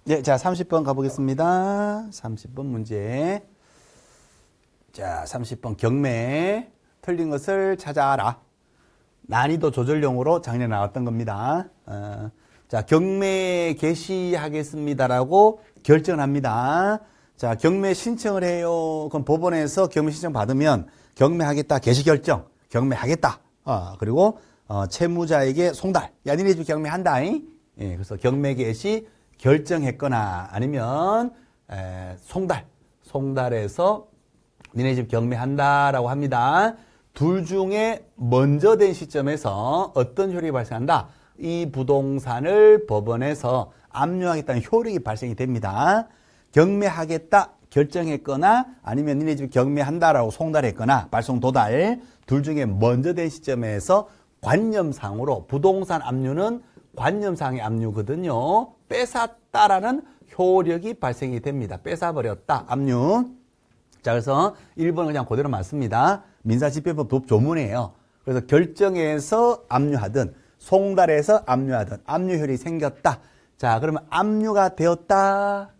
네, 자, 30번 가보겠습니다. 30번 문제. 자, 30번 경매. 틀린 것을 찾아라. 난이도 조절용으로 작년에 나왔던 겁니다. 자, 경매 개시하겠습니다라고 결정합니다. 자, 경매 신청을 해요. 그럼 법원에서 경매 신청 받으면 경매하겠다, 개시 결정, 경매하겠다. 그리고 채무자에게 송달. 야, 니네 집 경매한다. 예, 그래서 경매 개시 결정했거나 아니면 송달해서 니네 집 경매한다라고 합니다. 둘 중에 먼저 된 시점에서 어떤 효력이 발생한다? 이 부동산을 법원에서 압류하겠다는 효력이 발생이 됩니다. 경매하겠다 결정했거나 아니면 니네 집 경매한다라고 송달했거나 발송 도달 둘 중에 먼저 된 시점에서 관념상으로 부동산 압류는 관념상의 압류거든요. 뺏었다라는 효력이 발생이 됩니다. 뺏어버렸다. 압류. 자, 그래서 1번은 그냥 그대로 맞습니다. 민사집행법 조문이에요. 그래서 결정해서 압류하든 송달해서 압류하든 압류 효력이 생겼다. 자, 그러면 압류가 되었다.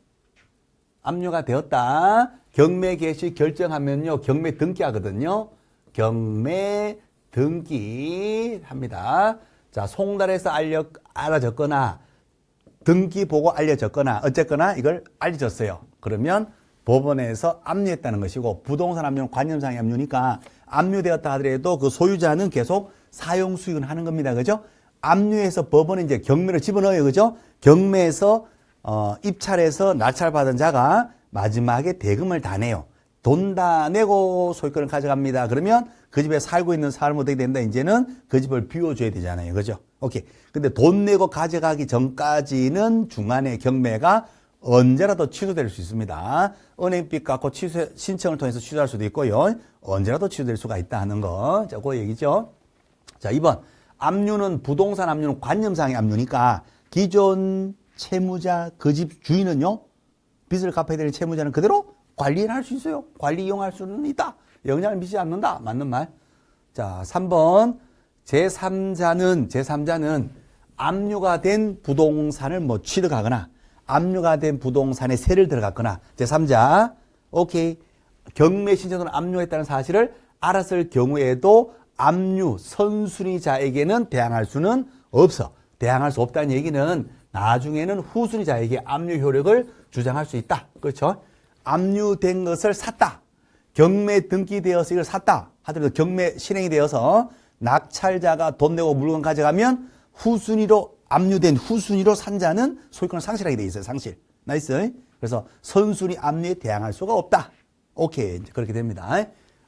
경매 개시 결정하면요. 경매 등기하거든요. 경매 등기 합니다. 자, 송달해서 알려졌거나 등기 보고 알려졌거나 어쨌거나 이걸 알려졌어요. 그러면 법원에서 압류했다는 것이고 부동산 압류는 관념상의 압류니까 압류되었다 하더라도 그 소유자는 계속 사용 수익은 하는 겁니다. 그죠? 압류해서 법원은 이제 경매를 집어넣어요. 그죠? 경매에서 입찰해서 낙찰받은 자가 마지막에 대금을 다 내요. 돈 다 내고 소유권을 가져갑니다. 그러면 그 집에 살고 있는 사람은 어떻게 된다? 이제는 그 집을 비워줘야 되잖아요. 그죠? 오케이. 근데 돈 내고 가져가기 전까지는 중간에 경매가 언제라도 취소될 수 있습니다. 은행빚 갖고 신청을 통해서 취소할 수도 있고요. 언제라도 취소될 수가 있다 하는 거. 자, 그 얘기죠. 자, 2번. 압류는 부동산 압류는 관념상의 압류니까 기존 채무자 그 집 주인은요. 빚을 갚아야 되는 채무자는 그대로 관리할 수 있어요. 관리 이용할 수는 있다. 영향을 미치지 않는다. 맞는 말. 자, 3번. 제3자는 압류가 된 부동산을 뭐 취득하거나 압류가 된 부동산에 세를 들어갔거나 제3자. 오케이. 경매 신청으로 압류했다는 사실을 알았을 경우에도 압류 선순위자에게는 대항할 수는 없어. 대항할 수 없다는 얘기는 나중에는 후순위자에게 압류 효력을 주장할 수 있다. 그렇죠? 압류된 것을 샀다. 경매 등기되어서 이걸 샀다 하더라도 경매 실행이 되어서 낙찰자가 돈 내고 물건 가져가면 후순위로 압류된 후순위로 산 자는 소유권을 상실하게 돼 있어요. 상실. 나이스. 그래서 선순위 압류에 대항할 수가 없다. 오케이. 그렇게 됩니다.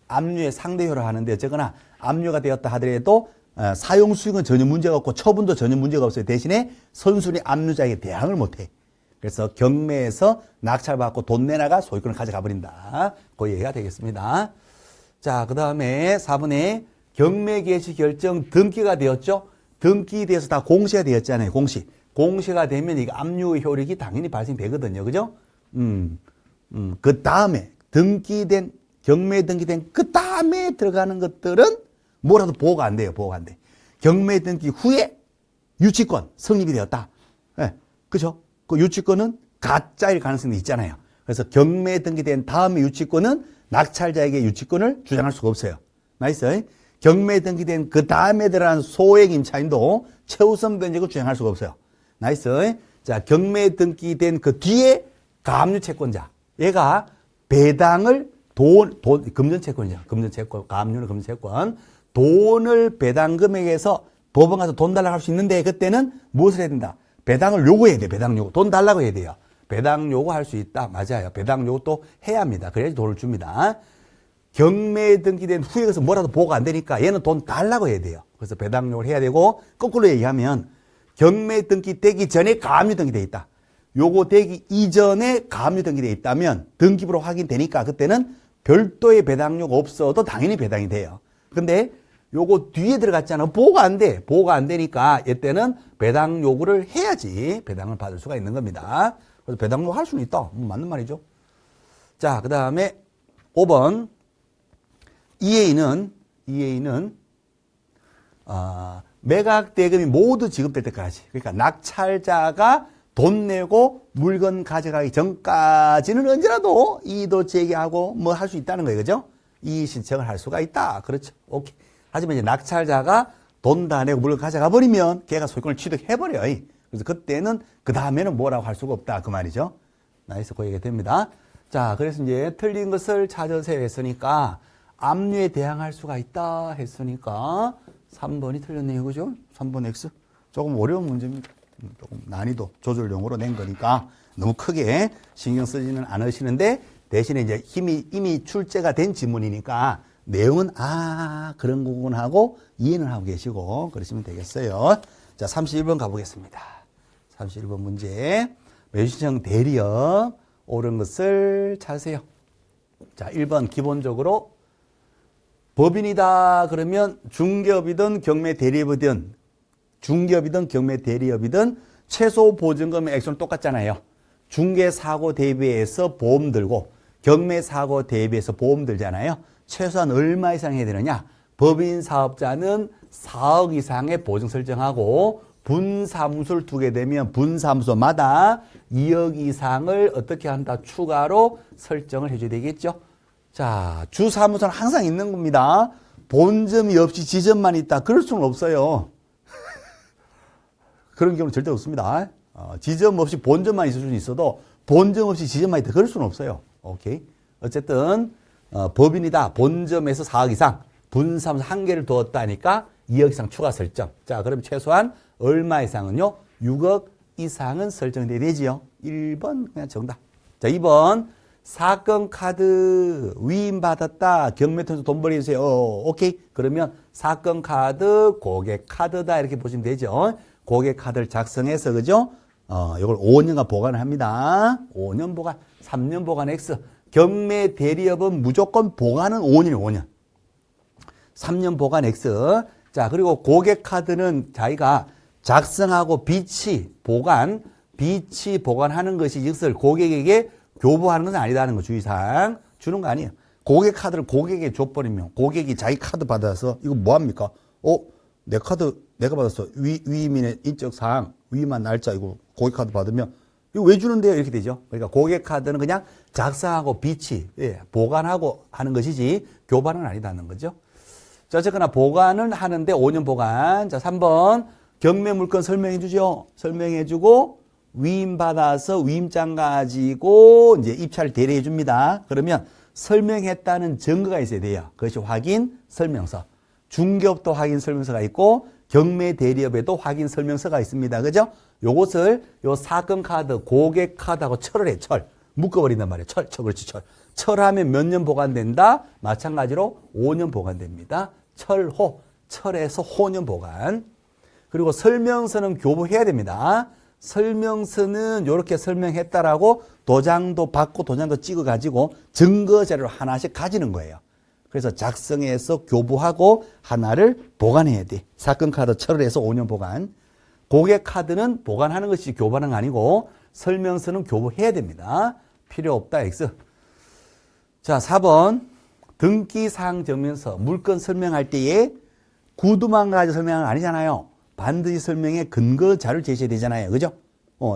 압류에 상대효를 하는데 어쨌거나 압류가 되었다 하더라도 사용 수익은 전혀 문제가 없고 처분도 전혀 문제가 없어요. 대신에 선순위 압류자에게 대항을 못해. 그래서 경매에서 낙찰받고 돈 내놔가 소유권을 가져가 버린다. 그 얘기가 되겠습니다. 자, 그 다음에 4번에 경매 개시 결정 등기가 되었죠. 등기돼서 다 공시가 되었잖아요. 공시가 되면 이거 압류 효력이 당연히 발생되거든요. 그죠? 그 다음에 경매 등기된 그 다음에 들어가는 것들은 뭐라도 보호가 안 돼요. 보호가 안 돼. 경매 등기 후에 유치권 성립이 되었다. 네, 그죠? 그 유치권은 가짜일 가능성이 있잖아요. 그래서 경매 등기된 다음에 유치권은 낙찰자에게 유치권을 주장할 수가 없어요. 나이스. 경매 등기된 그 다음에 들어간 소액 임차인도 최우선 변제를 주장할 수가 없어요. 나이스. 자, 경매 등기된 그 뒤에 가압류 채권자. 얘가 배당을 금전채권이죠. 금전채권. 가압류는 금전채권. 돈을 배당 금액에서 법원 가서 돈 달라고 할 수 있는데 그때는 무엇을 해야 된다? 배당을 요구해야 돼. 배당 요구. 돈 달라고 해야 돼요. 배당 요구할 수 있다. 맞아요. 배당 요구 또 해야 합니다. 그래야지 돈을 줍니다. 경매 등기된 후에 가서 뭐라도 보고가 안 되니까 얘는 돈 달라고 해야 돼요. 그래서 배당 요구를 해야 되고 거꾸로 얘기하면 경매 등기되기 전에 가압류 등기돼 있다. 요거 되기 이전에 가압류 등기돼 있다면 등기부로 확인되니까 그때는 별도의 배당 요구 없어도 당연히 배당이 돼요. 근데 요거 뒤에 들어갔잖아. 보호가 안 돼. 보호가 안 되니까 이때는 배당 요구를 해야지 배당을 받을 수가 있는 겁니다. 그래서 배당 요구 할 수는 있다. 맞는 말이죠. 자, 그 다음에 5번. EA는 매각 대금이 모두 지급될 때까지. 그러니까 낙찰자가 돈 내고 물건 가져가기 전까지는 언제라도 이의도 제기하고 뭐 할 수 있다는 거예요. 그죠? 이의 신청을 할 수가 있다. 그렇죠. 오케이. 하지만 이제 낙찰자가 돈 다 내고 물건 가져가 버리면 걔가 소유권을 취득해버려요. 그래서 그때는 그 다음에는 뭐라고 할 수가 없다. 그 말이죠. 나이스. 그 얘기가 됩니다. 자, 그래서 이제 틀린 것을 찾으세요 했으니까 압류에 대항할 수가 있다 했으니까 3번이 틀렸네요. 그죠? 3번 X. 조금 어려운 문제입니다. 조금 난이도 조절용으로 낸 거니까 너무 크게 신경 쓰지는 않으시는데 대신에 이제 이미 출제가 된 지문이니까 내용은 그런 거구나 하고 이해는 하고 계시고 그러시면 되겠어요. 자, 31번 가보겠습니다. 31번 문제. 매수신청 대리업 옳은 것을 찾으세요. 자, 1번 기본적으로 법인이다 그러면 중개업이든 경매 대리업이든 중개업이든 경매 대리업이든 최소 보증금의 액수는 똑같잖아요. 중개사고 대비해서 보험 들고 경매사고 대비해서 보험 들잖아요. 최소한 얼마 이상 해야 되느냐? 법인 사업자는 4억 이상의 보증 설정하고 분사무소를 두게 되면 분사무소마다 2억 이상을 어떻게 한다? 추가로 설정을 해줘야 되겠죠. 자, 주사무소는 항상 있는 겁니다. 본점이 없이 지점만 있다. 그럴 수는 없어요. 그런 경우는 절대 없습니다. 지점 없이 본점만 있을 수는 있어도 본점 없이 지점만 있다. 그럴 수는 없어요. 오케이. 어쨌든 법인이다. 본점에서 4억 이상, 분사무소 한 개를 두었다니까 2억 이상 추가 설정. 자, 그럼 최소한 얼마 이상은요? 6억 이상은 설정돼야 되지요. 1번 그냥 정답. 자, 2번 사건 카드 위임받았다. 경매통에서 돈 벌이세요. 오케이. 그러면 사건 카드 고객 카드다 이렇게 보시면 되죠. 고객 카드를 작성해서 그죠? 이걸 5년간 보관을 합니다. 5년 보관, 3년 보관 X. 경매 대리업은 무조건 보관은 5년이에요. 5년. 3년 보관 X. 자, 그리고 고객 카드는 자기가 작성하고 비치 보관하는 것이 즉설 고객에게 교부하는 것은 아니다는 거 주의사항. 주는 거 아니에요. 고객 카드를 고객에게 줘버리면 고객이 자기 카드 받아서 이거 뭐합니까? 내 카드 내가 받았어. 위임인의 인적사항, 위임한 날짜 이거 고객 카드 받으면 이거 왜 주는데요? 이렇게 되죠. 그러니까 고객 카드는 그냥 작성하고 비치, 보관하고 하는 것이지 교부하는 건 아니다는 거죠. 자, 어쨌거나 보관은 하는데 5년 보관. 자, 3번 경매 물건 설명해 주죠. 설명해 주고 위임받아서 위임장 가지고 이제 입찰 대리해 줍니다. 그러면 설명했다는 증거가 있어야 돼요. 그것이 확인 설명서. 중개업도 확인 설명서가 있고 경매 대리업에도 확인 설명서가 있습니다. 그죠? 요것을 요 사건 카드, 고객 카드하고 철을 해, 철. 묶어버린단 말이에요. 그렇지, 철. 철하면 몇 년 보관된다? 마찬가지로 5년 보관됩니다. 철에서 호년 보관. 그리고 설명서는 교부해야 됩니다. 설명서는 이렇게 설명했다라고 도장도 받고 도장도 찍어가지고 증거 자료를 하나씩 가지는 거예요. 그래서 작성해서 교부하고 하나를 보관해야 돼. 사건 카드 철을 해서 5년 보관. 고객 카드는 보관하는 것이 교부하는 거 아니고 설명서는 교부해야 됩니다. 필요 없다 X. 자, 4번 등기사항 증명서 물건 설명할 때에 구두만 가지고 설명하는 거 아니잖아요. 반드시 설명에 근거 자료를 제시해야 되잖아요. 그죠?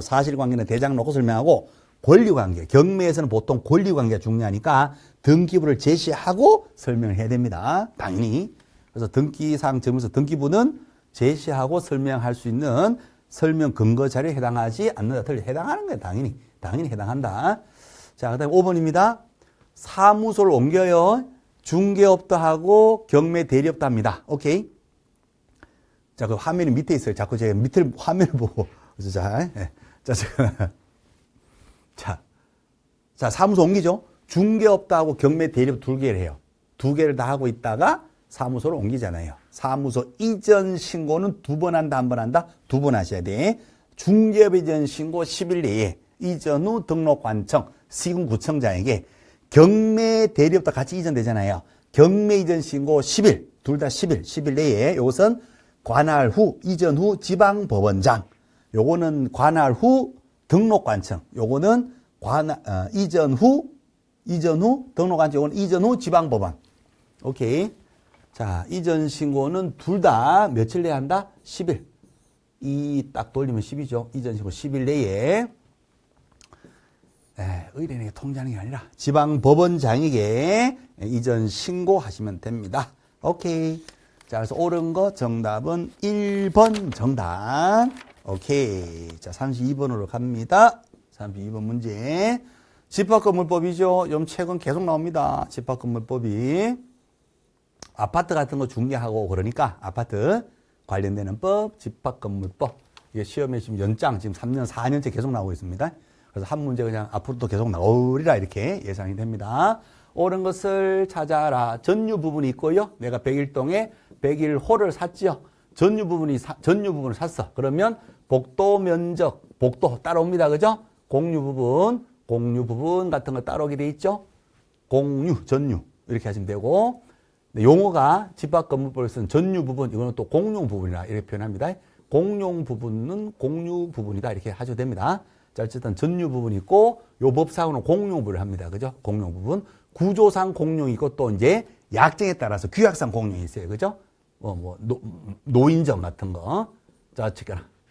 사실관계는 대장 놓고 설명하고 권리관계, 경매에서는 보통 권리관계가 중요하니까 등기부를 제시하고 설명을 해야 됩니다. 당연히. 그래서 등기사항 증명서 등기부는 제시하고 설명할 수 있는 설명 근거 자료에 해당하지 않는다. 틀려. 해당하는 거예요. 당연히. 당연히 해당한다. 자, 그 다음에 5번입니다. 사무소를 옮겨요. 중개업도 하고 경매 대리업도 합니다. 오케이. 자, 그 화면이 밑에 있어요. 자꾸 제가 밑을 화면을 보고. 자, 사무소 옮기죠. 중개업도 하고 경매 대리업 두 개를 해요. 두 개를 다 하고 있다가 사무소를 옮기잖아요. 사무소 이전 신고는 2번 한다, 1번 한다? 2번 하셔야 돼. 중개업 이전 신고 10일 내에 이전 후 등록관청, 시군구청장에게 경매 대리업도 같이 이전되잖아요. 경매 이전 신고 10일, 둘 다 10일 내에 이것은 관할 후, 이전 후 지방법원장. 요거는 관할 후 등록관청. 요거는 이전 후 등록관청. 요거는 이전 후 지방법원. 오케이. 자, 이전 신고는 둘 다 며칠 내에 한다? 10일. 2 딱 돌리면 10이죠. 이전식으로 10일 내에 의뢰인에게 통지하는 게 아니라 지방법원장에게 이전 신고하시면 됩니다. 오케이. 자, 그래서 옳은 거 정답은 1번 정답. 오케이. 자, 32번으로 갑니다. 32번 문제. 집합건물법이죠. 좀 최근 계속 나옵니다. 집합건물법이. 아파트 같은 거 중개하고 그러니까 아파트 관련되는 법, 집합건물법. 이게 시험에 지금 연장, 지금 3년, 4년째 계속 나오고 있습니다. 그래서 한 문제 그냥 앞으로도 계속 나오리라 이렇게 예상이 됩니다. 옳은 것을 찾아라. 전유 부분이 있고요. 내가 101동에 101호를 샀지요. 전유 부분을 샀어. 그러면 복도 면적, 복도 따라옵니다. 그죠? 공유 부분 같은 거 따라오게 돼 있죠? 공유, 전유. 이렇게 하시면 되고. 용어가 집합건물법을 쓴 전유 부분, 이거는 또 공용 부분이라 이렇게 표현합니다. 공용 부분은 공유 부분이다. 이렇게 하셔도 됩니다. 자, 어쨌든 전유 부분이 있고, 요 법상으로는 공용 부분을 합니다. 그죠? 공용 부분. 구조상 공용이 있고, 또 이제 약정에 따라서 규약상 공용이 있어요. 그죠? 노인정 같은 거. 자,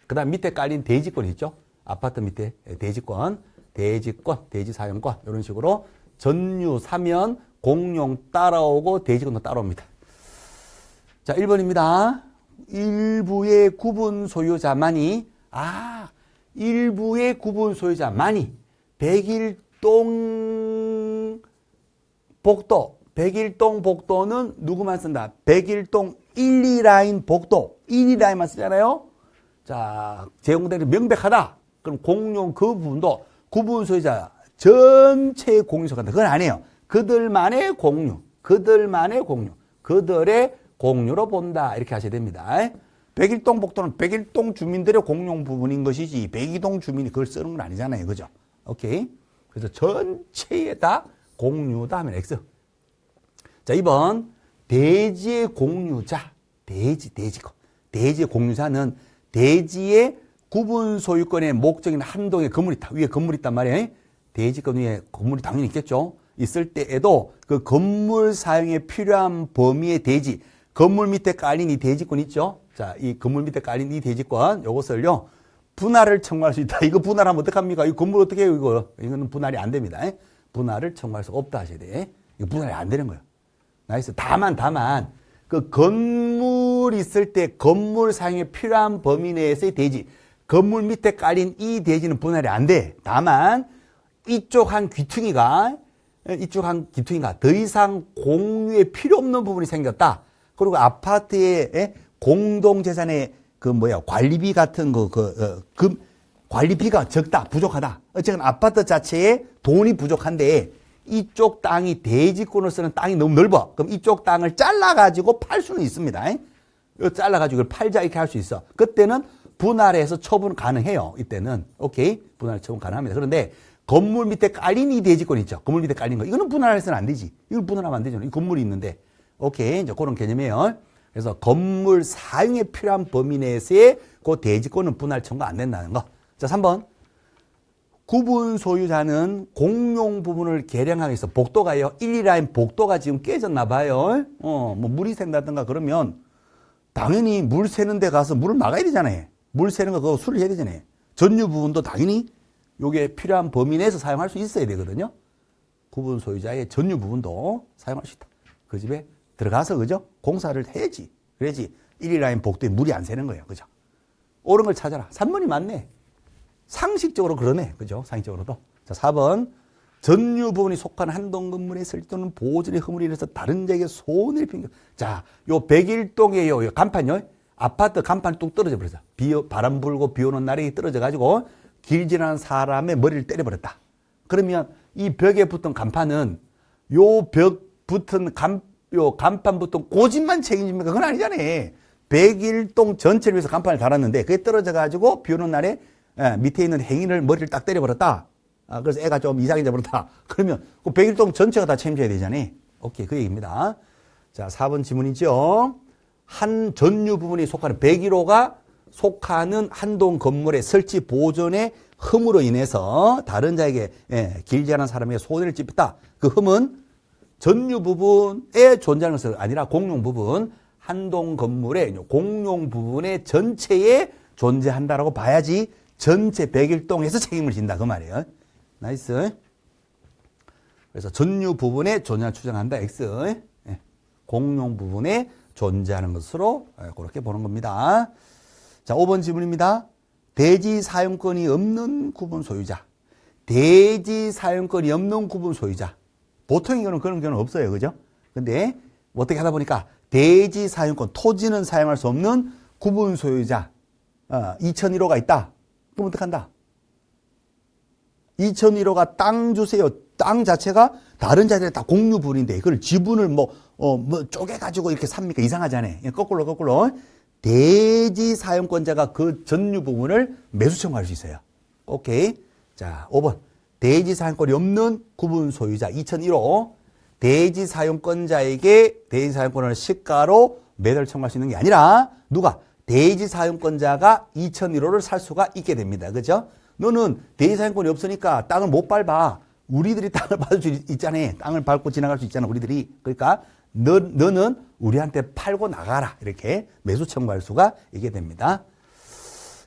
그 다음 밑에 깔린 대지권 있죠? 아파트 밑에 대지권, 대지사용권, 이런 식으로 전유 사면 공용 따라오고 대지권도 따라옵니다. 자, 1번입니다. 일부의 구분 소유자만이, 일부의 구분 소유자만이 101동 복도, 101동 복도는 누구만 쓴다? 101동 1, 2라인 복도, 1, 2라인만 쓰잖아요. 자, 제공되는 명백하다. 그럼 공용 그 부분도 구분 소유자 전체의 공유 속한다. 그건 아니에요. 그들만의 공유, 그들의 공유로 본다. 이렇게 하셔야 됩니다. 101동 복도는 101동 주민들의 공용 부분인 것이지 102동 주민이 그걸 쓰는 건 아니잖아요. 그죠? 오케이. 그래서 전체에 다 공유다 하면 X. 자, 2번. 대지의 공유자. 대지의 공유자는 대지의 구분 소유권의 목적인 한 동의 건물이 있다. 위에 건물이 있단 말이에요. 대지권 위에 건물이 당연히 있겠죠. 있을 때에도 그 건물 사용에 필요한 범위의 대지, 건물 밑에 깔린 이 대지권 있죠. 자, 이 건물 밑에 깔린 이 대지권, 요것을요, 분할을 청구할 수 있다. 이거 분할하면 어떡합니까? 이 건물 어떻게 해요, 이거? 이거는 분할이 안 됩니다. 분할을 청구할 수 없다 하셔야 돼. 이거 분할이 안 되는 거예요. 나이스. 다만, 그 건물 있을 때 건물 사용에 필요한 범위 내에서의 대지, 건물 밑에 깔린 이 대지는 분할이 안 돼. 다만, 이쪽 한 귀퉁이가 더 이상 공유에 필요 없는 부분이 생겼다. 그리고 아파트의 공동재산의 관리비 같은 관리비가 적다, 부족하다. 어쨌든 아파트 자체에 돈이 부족한데 이쪽 땅이 대지권을 쓰는 땅이 너무 넓어. 그럼 이쪽 땅을 잘라가지고 팔 수는 있습니다. 잘라가지고 팔자 이렇게 할 수 있어. 그때는 분할해서 처분 가능해요. 이때는. 오케이. 분할 처분 가능합니다. 그런데 건물 밑에 깔린 이 대지권 있죠. 건물 밑에 깔린 거. 이거는 분할해서는 안 되지. 이걸 분할하면 안 되잖아요. 이 건물이 있는데. 오케이. 이제 그런 개념이에요. 그래서 건물 사용에 필요한 범위 내에서의 그 대지권은 분할 청구 안 된다는 거. 자, 3번. 구분 소유자는 공용 부분을 개량하기 위해서 복도가요. 1, 2라인 복도가 지금 깨졌나 봐요. 물이 샌다든가 그러면 당연히 물 새는 데 가서 물을 막아야 되잖아요. 물 새는 거 그거 수리해야 되잖아요. 전유 부분도 당연히 요게 필요한 범위 내에서 사용할 수 있어야 되거든요. 구분 소유자의 전유 부분도 사용할 수 있다. 그 집에 들어가서 그죠? 공사를 해야지. 그래야지 1, 2라인 복도에 물이 안 새는 거예요. 그죠? 옳은 걸 찾아라. 3번이 맞네. 상식적으로 그러네. 그죠? 상식적으로도. 자, 4번. 전유 부분이 속한 한동 건물의 설치 또는 보존의 허물이 인해서 다른 자에게 손해를 입힌 것. 자, 요 101동의 요 간판요. 아파트 간판이 뚝 떨어져 버렸어. 바람 불고 비 오는 날에 떨어져 가지고 길 지나는 사람의 머리를 때려버렸다. 그러면 이 벽에 붙은 간판은 요 벽 붙은 요 간판 붙은 고집만 책임집니까? 그건 아니잖아요. 101동 전체를 위해서 간판을 달았는데 그게 떨어져 가지고 비 오는 날에 밑에 있는 행인을 머리를 딱 때려버렸다. 그래서 애가 좀 이상해져 버렸다. 그러면 그 101동 전체가 다 책임져야 되잖아요. 오케이, 그 얘기입니다. 자, 4번 지문이죠. 한 전유 부분이 속하는 101호가 속하는 한동 건물의 설치 보존의 흠으로 인해서 다른 자에게 길지 않은 사람에게 손해를 찝었다. 그 흠은 전유 부분에 존재하는 것이 아니라 공용 부분, 한동 건물의 공용 부분의 전체에 존재한다라고 봐야지 전체 100일동에서 책임을 진다 그 말이에요. 나이스. 그래서 전류 부분에 존재를 추정한다. X. 공용 부분에 존재하는 것으로 그렇게 보는 겁니다. 자, 5번 질문입니다. 대지 사용권이 없는 구분 소유자. 대지 사용권이 없는 구분 소유자. 보통 이거는 그런 경우는 없어요. 그죠? 근데 어떻게 하다 보니까 대지 사용권, 토지는 사용할 수 없는 구분 소유자 2001호가 있다. 그럼 어떡한다? 2001호가 땅 주세요. 땅 자체가 다른 자들의 다 공유분인데 그걸 지분을 뭐 쪼개가지고 이렇게 삽니까? 이상하잖아요. 거꾸로. 대지 사용권자가 그 전유 부분을 매수 청구할 수 있어요. 오케이. 자, 5번. 대지 사용권이 없는 구분 소유자 2001호. 대지 사용권자에게 대지 사용권을 시가로 매도를 청구할 수 있는 게 아니라 누가? 대지 사용권자가 2001호를 살 수가 있게 됩니다. 그죠? 너는 대지 사용권이 없으니까 땅을 못 밟아. 우리들이 땅을 밟을 수 있잖아요. 땅을 밟고 지나갈 수 있잖아, 우리들이. 그러니까 너는 우리한테 팔고 나가라. 이렇게 매수 청구할 수가 있게 됩니다.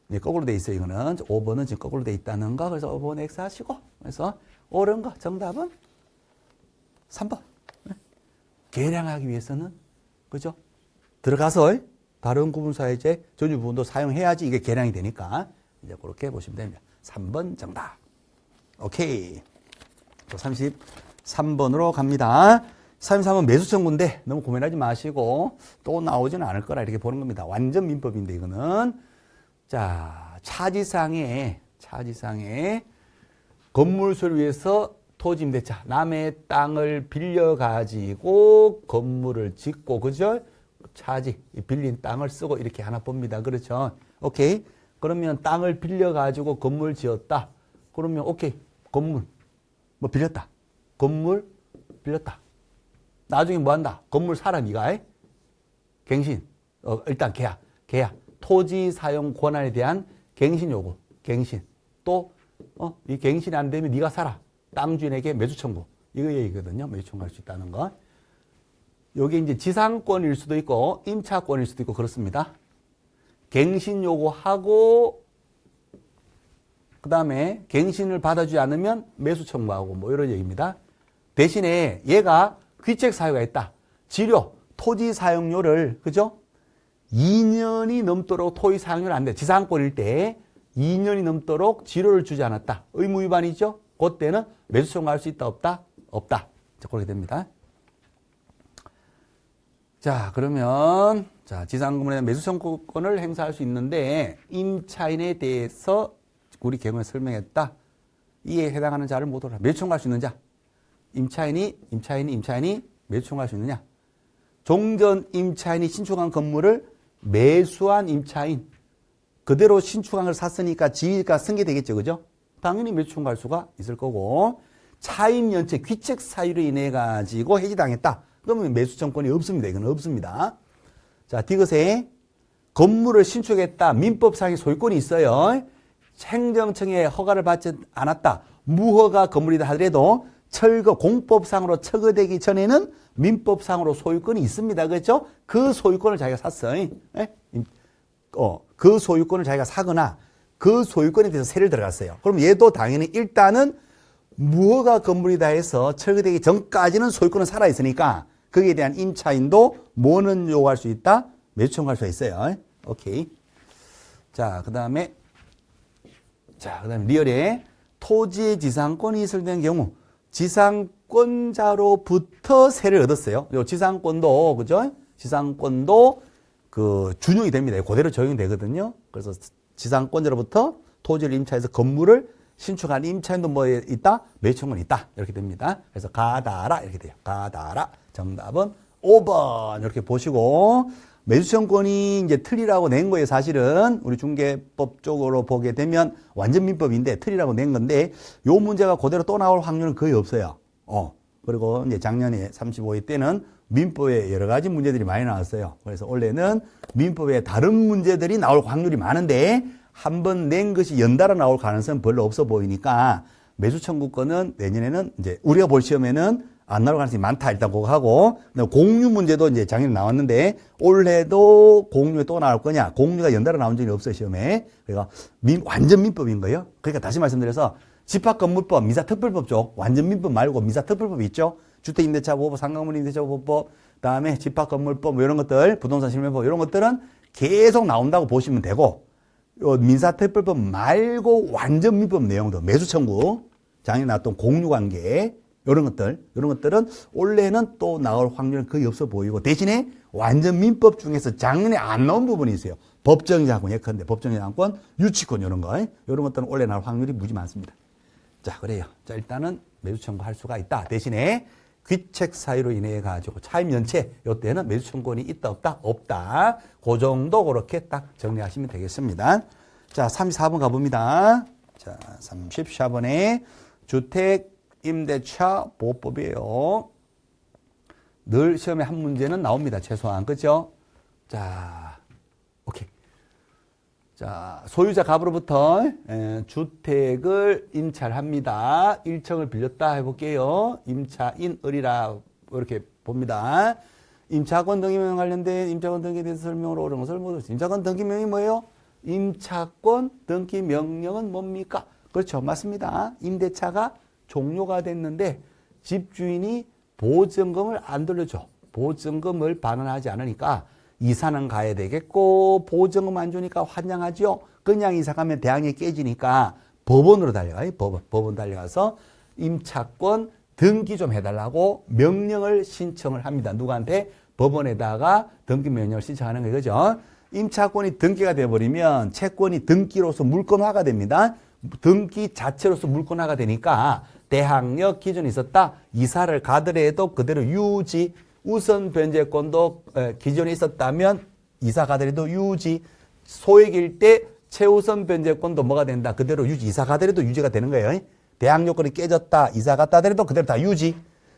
이제 거꾸로 돼 있어요, 이거는. 5번은 지금 거꾸로 돼 있다는 거. 그래서 5번 X 하시고. 그래서 옳은 거, 정답은 3번. 계량하기 위해서는, 그죠? 들어가서 다른 구분사회제 전유 부분도 사용해야지 이게 계량이 되니까. 이제 그렇게 보시면 됩니다. 3번 정답. 오케이. 33번으로 갑니다. 33번 매수 청구인데 너무 고민하지 마시고 또 나오지는 않을 거라 이렇게 보는 겁니다. 완전 민법인데 이거는. 자, 차지상에 건물 소유를 위해서 토지 임대차, 남의 땅을 빌려가지고 건물을 짓고, 그죠? 차지, 빌린 땅을 쓰고 이렇게 하나 봅니다. 그렇죠? 오케이. 그러면 땅을 빌려가지고 건물 지었다. 그러면 오케이. 건물. 뭐 빌렸다. 건물 빌렸다. 나중에 뭐 한다? 건물 사라, 니가. 갱신. 일단 계약. 토지 사용 권한에 대한 갱신 요구. 갱신. 또, 이 갱신이 안 되면 니가 사라. 땅 주인에게 매수 청구. 이거 얘기거든요. 매수 청구할 수 있다는 거. 요게 이제 지상권일 수도 있고, 임차권일 수도 있고, 그렇습니다. 갱신 요구하고, 그 다음에 갱신을 받아주지 않으면 매수 청구하고 뭐 이런 얘기입니다. 대신에 얘가 귀책 사유가 있다. 지료, 토지 사용료를, 그죠? 2년이 넘도록 토지 사용료를 안 돼. 지상권일 때 2년이 넘도록 지료를 주지 않았다. 의무 위반이죠? 그때는 매수 청구할 수 있다, 없다? 없다. 자, 그렇게 됩니다. 자, 그러면, 자, 지상권에 대한 매수 청구권을 행사할 수 있는데, 임차인에 대해서 우리 경우에 설명했다. 이에 해당하는 자를 모두라. 매수 청구할 수 있는 자. 임차인이 매수 청구할 수 있느냐. 종전 임차인이 신축한 건물을 매수한 임차인. 그대로 신축한 걸 샀으니까 지위가 승계되겠죠. 그죠? 당연히 매수 청구할 수가 있을 거고. 차임 연체 귀책 사유로 인해 가지고 해지당했다. 그러면 매수 청구권이 없습니다. 이건 없습니다. 자, 디귿에 건물을 신축했다. 민법상의 소유권이 있어요. 행정청의 허가를 받지 않았다. 무허가 건물이다 하더라도 철거, 공법상으로 처거되기 전에는 민법상으로 소유권이 있습니다. 그렇죠? 그 소유권을 자기가 샀어요. 그 소유권을 자기가 사거나 그 소유권에 대해서 세를 들어갔어요. 그럼 얘도 당연히 일단은 무허가 건물이다 해서 철거되기 전까지는 소유권은 살아있으니까 거기에 대한 임차인도 뭐는 요구할 수 있다? 매수 청구할 수 있어요. 오케이. 자, 그 다음에 리얼에 토지의 지상권이 이설된 경우 지상권자로부터 세를 얻었어요. 요 지상권도, 그죠? 지상권도 그 준용이 됩니다. 그대로 적용이 되거든요. 그래서 지상권자로부터 토지를 임차해서 건물을 신축한 임차인도 뭐 있다? 매수 청구는 있다. 이렇게 됩니다. 그래서 가다라 이렇게 돼요. 가다라. 정답은 5번. 이렇게 보시고 매수 청구권이 이제 틀리라고 낸 거예요. 사실은 우리 중개법 쪽으로 보게 되면 완전 민법인데 틀리라고 낸 건데 요 문제가 그대로 또 나올 확률은 거의 없어요. 그리고 이제 작년에 35회 때는 민법에 여러 가지 문제들이 많이 나왔어요. 그래서 원래는 민법에 다른 문제들이 나올 확률이 많은데 한 번 낸 것이 연달아 나올 가능성은 별로 없어 보이니까 매수 청구권은 내년에는 이제 우리가 볼 시험에는 안 나올 가능성이 많다. 일단 그거 하고. 공유 문제도 이제 작년에 나왔는데, 올해도 공유에 또 나올 거냐? 공유가 연달아 나온 적이 없어요, 시험에. 그러니까 완전 민법인 거예요. 그러니까 다시 말씀드려서, 집합건물법, 미사특별법 쪽, 완전 민법 말고 미사특별법이 있죠. 주택임대차보호법, 상가물임대차보호법, 그다음에 집합건물법, 뭐 이런 것들, 부동산 실명법, 이런 것들은 계속 나온다고 보시면 되고, 민사특별법 말고 완전 민법 내용도, 매수청구, 작년에 나왔던 공유관계, 이런 것들은 올해는 또 나올 확률은 거의 없어 보이고, 대신에 완전 민법 중에서 작년에 안 나온 부분이 있어요. 법정이자권, 예컨대 법정이자권, 유치권, 이런 것들은 올해 나올 확률이 무지 많습니다. 자, 그래요. 자, 일단은 매수 청구할 수가 있다. 대신에 귀책 사유로 인해 가지고 차임 연체, 요때는 매수 청구권이 있다, 없다? 없다. 그 정도 그렇게 딱 정리하시면 되겠습니다. 자, 34번 가봅니다. 자, 34번에 주택 임대차 보호법이에요. 늘 시험에 한 문제는 나옵니다. 최소한. 그죠? 자, 오케이. 자, 소유자 갑으로부터 주택을 임차합니다. 1층을 빌렸다 해볼게요. 임차인 을이라 이렇게 봅니다. 임차권 등기명 관련된 임차권 등기에 대해서 설명으로 옳은 것을 모두. 임차권 등기명이 뭐예요? 임차권 등기 명령은 뭡니까? 그렇죠. 맞습니다. 임대차가 종료가 됐는데 집주인이 보증금을 안 돌려줘. 보증금을 반환하지 않으니까 이사는 가야 되겠고, 보증금 안 주니까 환장하죠. 그냥 이사 가면 대항이 깨지니까 법원으로 달려가요. 법원 달려가서 임차권 등기 좀 해달라고 명령을 신청을 합니다. 누구한테? 법원에다가 등기 명령을 신청하는 거예요. 그죠? 임차권이 등기가 되어버리면 채권이 등기로서 물권화가 됩니다. 등기 자체로서 물권화가 되니까 대항력 기준이 있었다. 이사를 가더라도 그대로 유지. 우선 변제권도 기존에 있었다면 이사 가더라도 유지. 소액일 때 최우선 변제권도 뭐가 된다. 그대로 유지. 이사 가더라도 유지가 되는 거예요. 대항 요건이 깨졌다. 이사 갔다 하더라도 그대로 다 유지.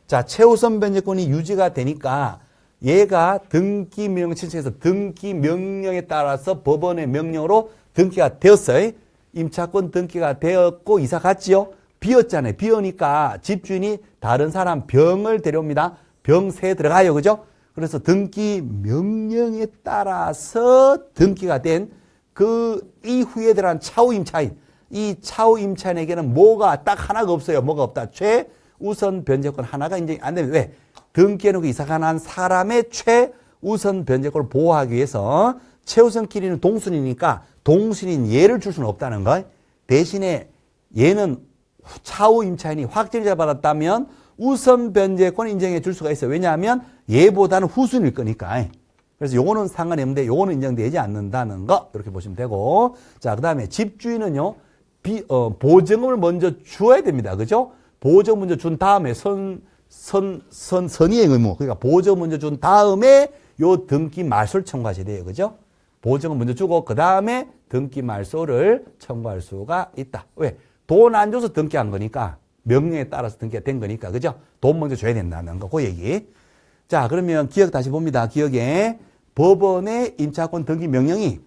자, 최우선 변제권이 유지가 되니까 얘가 등기 명령 신청해서 등기 명령에 따라서 법원의 명령으로 등기가 되었어요. 임차권 등기가 되었고 이사 갔지요. 비었잖아요. 비으니까 집주인이 다른 사람 병을 데려옵니다. 병세에 들어가요. 그죠? 그래서 등기 명령에 따라서 등기가 된 그 이후에 들어간 차후 임차인. 이 차후 임차인에게는 뭐가 딱 하나가 없어요. 뭐가 없다. 최우선 변제권 하나가 인정이 안 되면 왜? 등기해놓고 이사가 난 사람의 최우선 변제권을 보호하기 위해서 최우선끼리는 동순이니까 동순인 얘를 줄 수는 없다는 거. 대신에 얘는 차후 임차인이 확정자 받았다면 우선 변제권 인정해 줄 수가 있어요. 왜냐하면 얘보다는 후순일 거니까. 그래서 요거는 상관이 없는데 요거는 인정되지 않는다는 거 이렇게 보시면 되고. 자, 그 다음에 집주인은요 보증금을 먼저 주어야 됩니다. 그죠? 보증 먼저 준 다음에 선의의 의무. 그러니까 보증 먼저 준 다음에 요 등기 말소를 청구하셔야 돼요. 그죠? 보증을 먼저 주고 그 다음에 등기 말소를 청구할 수가 있다. 왜? 돈 안 줘서 등기한 거니까. 명령에 따라서 등기가 된 거니까. 그죠? 돈 먼저 줘야 된다는 거. 그 얘기. 자, 그러면 기억 다시 봅니다. 기억에 법원의 임차권 등기 명령이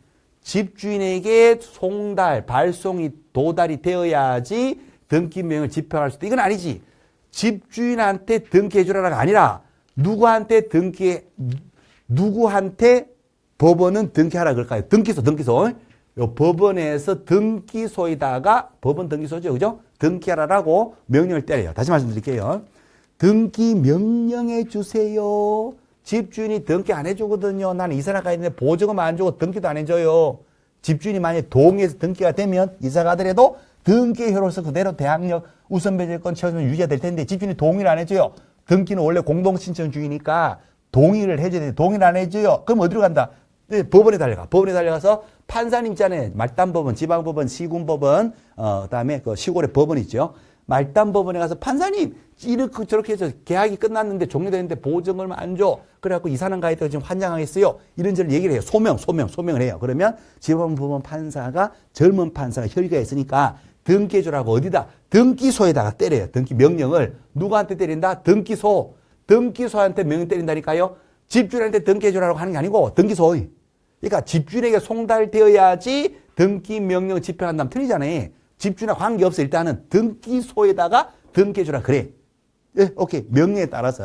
집주인에게 송달, 발송이 도달이 되어야지 등기 명령을 집행할 수도. 이건 아니지. 집주인한테 등기해 주라가 아니라 누구한테 법원은 등기하라 그럴까요? 등기소. 요 법원에서 등기소에다가 법원 등기소죠. 그죠? 등기하라라고 명령을 때려요. 다시 말씀드릴게요. 등기 명령해 주세요. 집주인이 등기 안 해주거든요. 나는 이사 가 있는데 보증금 안 주고 등기도 안 해줘요. 집주인이 만약에 동의해서 등기가 되면 이사 가더라도 등기효로서 그대로 대항력 우선변제권 채우면 유지가 될 텐데 집주인이 동의를 안 해줘요. 등기는 원래 공동신청주의니까 동의를 해줘야 돼. 동의를 안 해줘요. 그럼 어디로 간다? 네, 법원에 달려가. 법원에 달려가서 판사님 있잖아요. 말단법원, 지방법원, 시군법원, 그다음에 그 시골의 법원 있죠. 말단법원에 가서 판사님 이렇게 저렇게 해서 계약이 끝났는데 종료됐는데 보증금을 안 줘. 그래갖고 이사는 가있다가 지금 환장하겠어요. 이런저런 얘기를 해요. 소명을 해요. 그러면 지방법원 판사가 젊은 판사가 혈의가 있으니까 등기해주라고 어디다? 등기소에다가 때려요. 등기 명령을. 누구한테 때린다? 등기소한테 명령 때린다니까요. 집주인한테 등기해주라고 하는 게 아니고 등기소. 그러니까 집주인에게 송달되어야지 등기 명령 집행한다면 틀리잖아요. 집주인과 관계없어. 일단은 등기소에다가 등기해주라 그래. 예, 오케이. 명령에 따라서.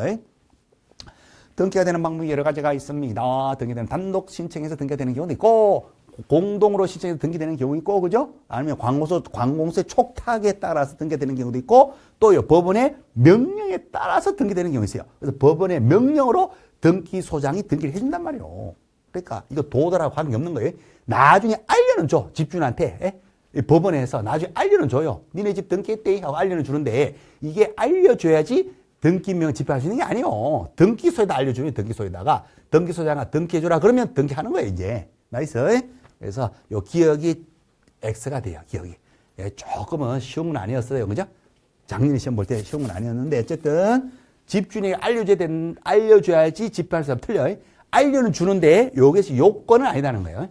등기가 되는 방법이 여러 가지가 있습니다. 등기되는 단독 신청해서 등기가 되는 경우도 있고, 공동으로 신청해서 등기되는 경우 있고, 그죠? 아니면 관공서의 촉탁에 따라서 등기되는 경우도 있고, 또요, 법원의 명령에 따라서 등기되는 경우 있어요. 그래서 법원의 명령으로 등기소장이 등기를 해준단 말이에요. 그러니까 이거 도달하고 관계없는 거예요. 나중에 알려는 줘, 집주인한테. 법원에서 나중에 알려는 줘요. 니네 집 등기했대 하고 알려는 주는데, 이게 알려줘야지 등기명 집행할 수 있는 게 아니에요. 등기소에다 알려주면 등기소에다가 등기소장아 등기해주라 그러면 등기하는 거예요, 이제. 나이스. 그래서 요 기억이 X가 돼요, 기억이. 예, 조금은 쉬운 건 아니었어요. 그죠? 작년에 시험 볼 때 쉬운 건 아니었는데, 어쨌든 집주인에게 알려줘야지 집행할 사람 틀려요. 알려는 주는데, 요것이 요건은 아니다는 거예요.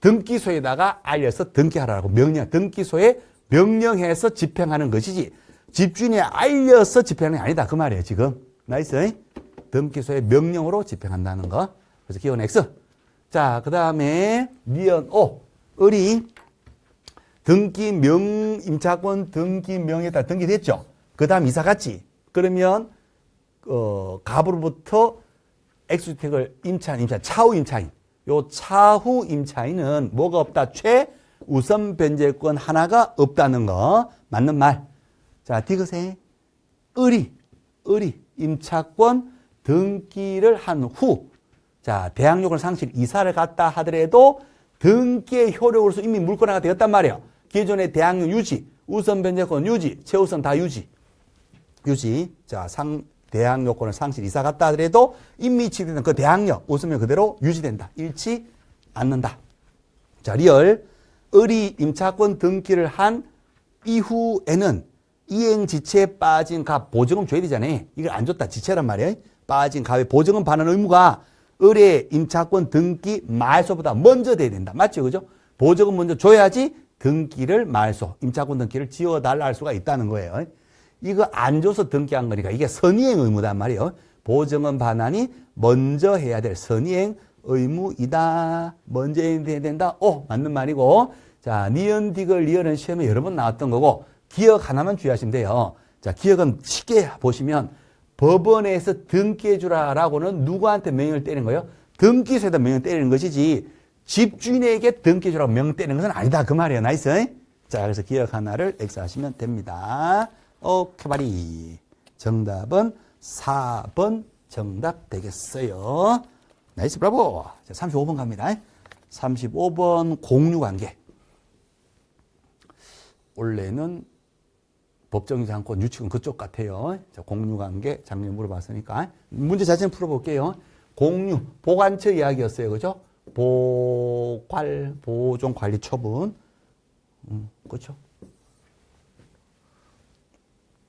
등기소에다가 알려서 등기하라고 등기소에 명령해서 집행하는 것이지, 집주인이 알려서 집행하는 게 아니다. 그 말이에요, 지금. 나이스. 등기소의 명령으로 집행한다는 거. 그래서 기억은 X. 자, 그 다음에 니은 O. 을이 등기명, 임차권 등기명에 따라 등기됐죠. 그 다음 이사 갔지. 그러면, 갑으로부터 X주택을 차후 임차인. 요 차후 임차인은 뭐가 없다? 최우선 변제권 하나가 없다는 거. 맞는 말. 자, 디귿에 을이 임차권 등기를 한 후, 자, 대항력을 상실 이사를 갔다 하더라도 등기의 효력으로서 이미 물권화가 되었단 말이에요. 기존의 대항력 유지, 우선 변제권 유지, 최우선 다 유지. 자, 대항력권을 상실 이사 갔다 하더라도 이미 취득된 그 대항력, 우선면 그대로 유지된다. 잃지 않는다. 자, 리얼. 을이 임차권 등기를 한 이후에는 이행지체에 빠진 갑 보증금 줘야 되잖아요. 이걸 안 줬다. 지체란 말이에요. 빠진 갑의 보증금 반환 의무가 을의 임차권 등기 말소보다 먼저 돼야 된다. 맞죠? 그죠? 보증금 먼저 줘야지 등기를 말소, 임차권 등기를 지어달라 할 수가 있다는 거예요. 이거 안 줘서 등기한 거니까 이게 선이행 의무단 말이에요. 보증금 반환이 먼저 해야 될 선이행 의무이다. 먼저 해야 된다. 맞는 말이고. 자, 니은, 디귿, 리을은 시험에 여러 번 나왔던 거고, 기억 하나만 주의하시면 돼요. 자, 기억은 쉽게 보시면 법원에서 등기해 주라라고는 누구한테 명령을 때리는 거예요? 등기소에다 명령을 때리는 것이지 집주인에게 등기해 주라고 명령 때리는 것은 아니다. 그 말이에요. 나이스. 자, 그래서 기억 하나를 X 하시면 됩니다. 오케이, 바리. 정답은 4번 정답 되겠어요. 나이스, 브라보. 자, 35번 갑니다. 35번 공유관계. 원래는 법정이자 않고 유치원 그쪽 같아요. 자, 공유관계 작년에 물어봤으니까 문제 자체는 풀어볼게요. 공유, 보관처 이야기였어요. 그죠? 보존 관리 처분. 그렇죠?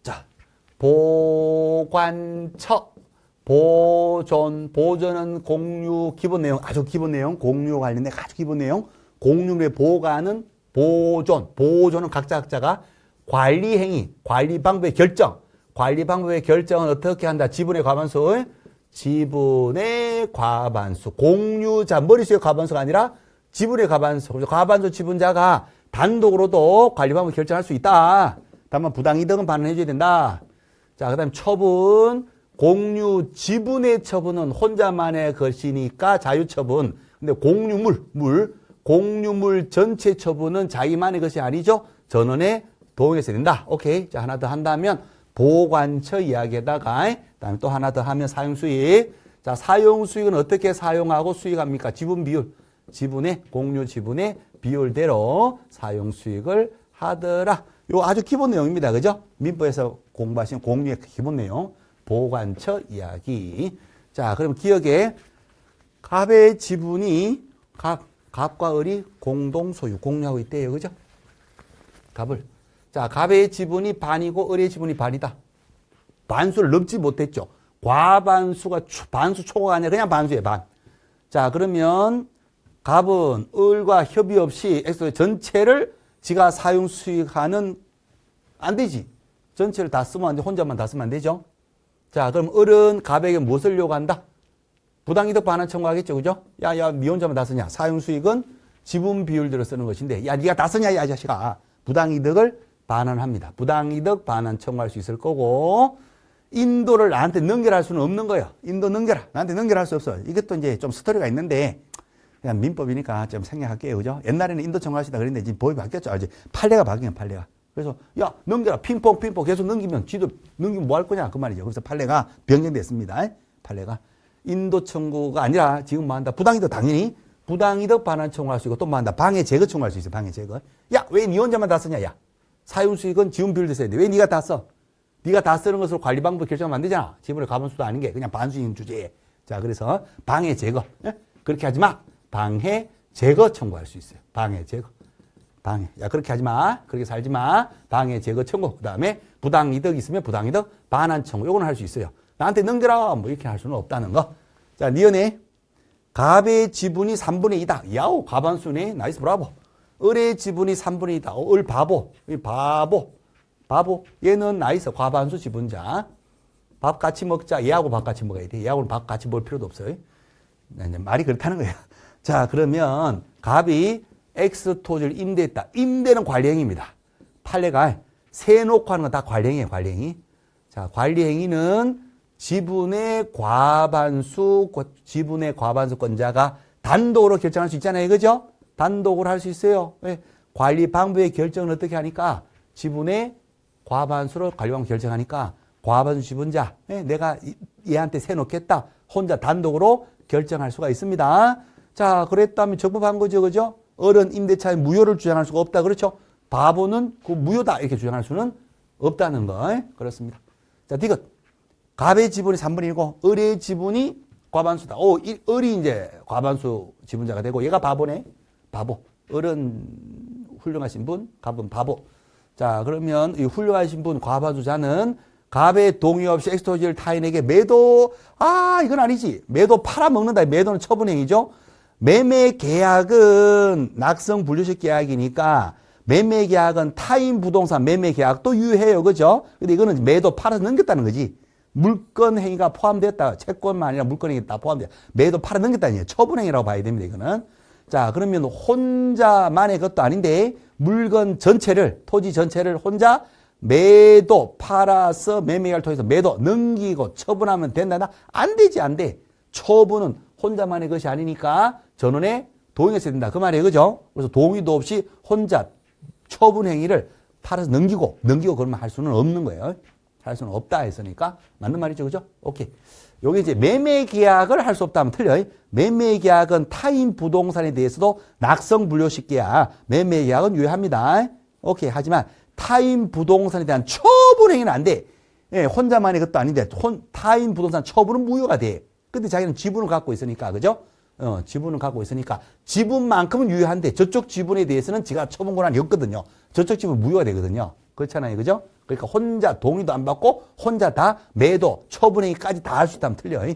자, 보관처, 보존은 공유 기본 내용, 아주 기본 내용, 공유 관련된 아주 기본 내용. 공유의 보관은 보존은 각자가 관리 행위, 관리 방법의 결정. 관리 방법의 결정은 어떻게 한다? 지분의 과반수. 공유자, 머릿속의 과반수가 아니라 지분의 과반수. 과반수 지분자가 단독으로도 관리 방법을 결정할 수 있다. 다만 부당이득은 반환해줘야 된다. 자, 그 다음에 처분. 공유 지분의 처분은 혼자만의 것이니까 자유처분. 근데 공유물 전체 처분은 자기만의 것이 아니죠. 전원에 동의해야 된다. 오케이. 자, 하나 더 한다면 보관처 이야기에다가 그다음에 또 하나 더 하면 사용수익. 자, 사용수익은 어떻게 사용하고 수익합니까? 지분 비율. 공유 지분의 비율대로 사용수익을 하더라. 요 아주 기본 내용입니다. 그죠? 민법에서 공부하신 공유의 기본 내용. 보관처 이야기. 자, 그럼 기억에 갑의 지분이 갑과 을이 공동 소유, 공유하고 있대요. 그죠? 갑을. 자, 갑의 지분이 반이고 을의 지분이 반이다. 반수를 넘지 못했죠. 과반수가 반수 초과가 아니라 그냥 반수예요, 반. 자, 그러면 갑은 을과 협의 없이 엑소의 전체를 지가 사용 수익하는 안 되지. 전체를 다 쓰면 안 돼. 혼자만 다 쓰면 안 되죠. 자, 그럼 을은 갑에게 무엇을 요구한다? 부당이득 반환 청구하겠죠. 그죠? 야, 니 혼자만 다 쓰냐? 사용 수익은 지분 비율대로 쓰는 것인데, 야, 니가 다 쓰냐, 야, 자식아. 부당이득을 반환합니다. 부당이득 반환 청구할 수 있을 거고, 인도를 나한테 넘겨라 할 수는 없는 거예요. 인도 넘겨라. 나한테 넘겨라 할 수 없어. 이것도 이제 좀 스토리가 있는데, 그냥 민법이니까 좀 생략할게요. 그죠? 옛날에는 인도 청구하시다 그랬는데, 지금 법이 바뀌었죠. 이제 판례가 바뀌면 판례가. 그래서, 야, 넘겨라. 핑퐁 계속 넘기면, 지도 넘기면 뭐 할 거냐. 그 말이죠. 그래서 판례가 변경됐습니다. 판례가. 인도 청구가 아니라 지금 뭐 한다. 부당이득 당연히. 부당이득 반환 청구할 수 있고, 또 뭐 한다. 방해 제거 청구할 수 있어요. 방해 제거. 야, 왜 니 혼자만 다 쓰냐. 야. 사유수익은 지분 비율도 써야 돼. 왜 니가 다 써? 네가 다 쓰는 것으로 관리 방법 결정하면 안 되잖아. 지분의 과반수도 아닌 게 그냥 반수익 주제에. 자, 그래서 방해 제거. 예? 그렇게 하지 마. 방해 제거 청구할 수 있어요. 방해 제거. 방해. 야, 그렇게 하지 마. 그렇게 살지 마. 방해 제거 청구. 그 다음에 부당이득 있으면 부당이득 반환 청구. 요거는 할 수 있어요. 나한테 넘겨라. 뭐 이렇게 할 수는 없다는 거. 자, 니은에 갑의 지분이 3분의 2다. 야오, 과반수네. 나이스 브라보. 을의 지분이 3분의 2다. 을 바보. 바보. 얘는 나이스 과반수 지분자. 밥 같이 먹자. 얘하고 밥 같이 먹어야 돼. 얘하고는 밥 같이 먹을 필요도 없어요. 말이 그렇다는 거예요. 자, 그러면 갑이 X 토지를 임대했다. 임대는 관리행위입니다. 판례가 세놓고 하는 건 다 관리행위예요. 관리행위. 자, 관리행위는 지분의 과반수권자가 단독으로 결정할 수 있잖아요. 그죠? 단독으로 할 수 있어요. 네. 관리 방법의 결정을 어떻게 하니까 지분의 과반수로 관리 방법 결정하니까 과반수 지분자, 네. 내가 얘한테 세놓겠다. 혼자 단독으로 결정할 수가 있습니다. 자, 그랬다면 적법한 거죠. 그죠? 어른 임대차의 무효를 주장할 수가 없다. 그렇죠? 바보는 그 무효다. 이렇게 주장할 수는 없다는 거. 네. 그렇습니다. 자, 디귿. 갑의 지분이 3분의 1이고 을의 지분이 과반수다. 을이 이제 과반수 지분자가 되고 얘가 바보네. 바보. 을은 훌륭하신 분, 갑은 바보. 자, 그러면 이 훌륭하신 분 과반수자는 갑의 동의 없이 엑스토지를 타인에게 매도, 이건 아니지. 매도 팔아먹는다. 매도는 처분행위죠. 매매 계약은 낙성 분류식 계약이니까 매매 계약은 타인 부동산 매매 계약도 유효해요. 그죠? 근데 이거는 매도 팔아서 넘겼다는 거지. 물건 행위가 포함됐다. 채권만 아니라 물건 행위 다 포함됐다. 매도 팔아 넘겼다는 얘기예요. 처분행위라고 봐야 됩니다. 이거는. 자, 그러면 혼자만의 것도 아닌데 물건 전체를, 토지 전체를 혼자 매도, 팔아서 매매를 통해서 매도, 넘기고 처분하면 된다. 안 되지, 안 돼. 처분은 혼자만의 것이 아니니까 전원에 동의했어야 된다. 그 말이에요. 그죠? 그래서 동의도 없이 혼자 처분 행위를 팔아서 넘기고 그러면 할 수는 없는 거예요. 할 수는 없다 했으니까 맞는 말이죠. 그죠? 오케이. 여기 이제 매매 계약을 할 수 없다 하면 틀려요. 매매 계약은 타인 부동산에 대해서도 낙성 분류식 계약, 매매 계약은 유효합니다. 오케이. 하지만 타인 부동산에 대한 처분 행위는 안 돼. 예, 혼자만의 것도 아닌데 타인 부동산 처분은 무효가 돼. 근데 자기는 지분을 갖고 있으니까, 그죠? 지분을 갖고 있으니까 지분만큼은 유효한데 저쪽 지분에 대해서는 지가 처분 권한이 없거든요. 저쪽 지분 무효가 되거든요. 그렇잖아요. 그죠? 그러니까 혼자 동의도 안 받고 혼자 다 매도, 처분행위까지 다 할 수 있다면 틀려요.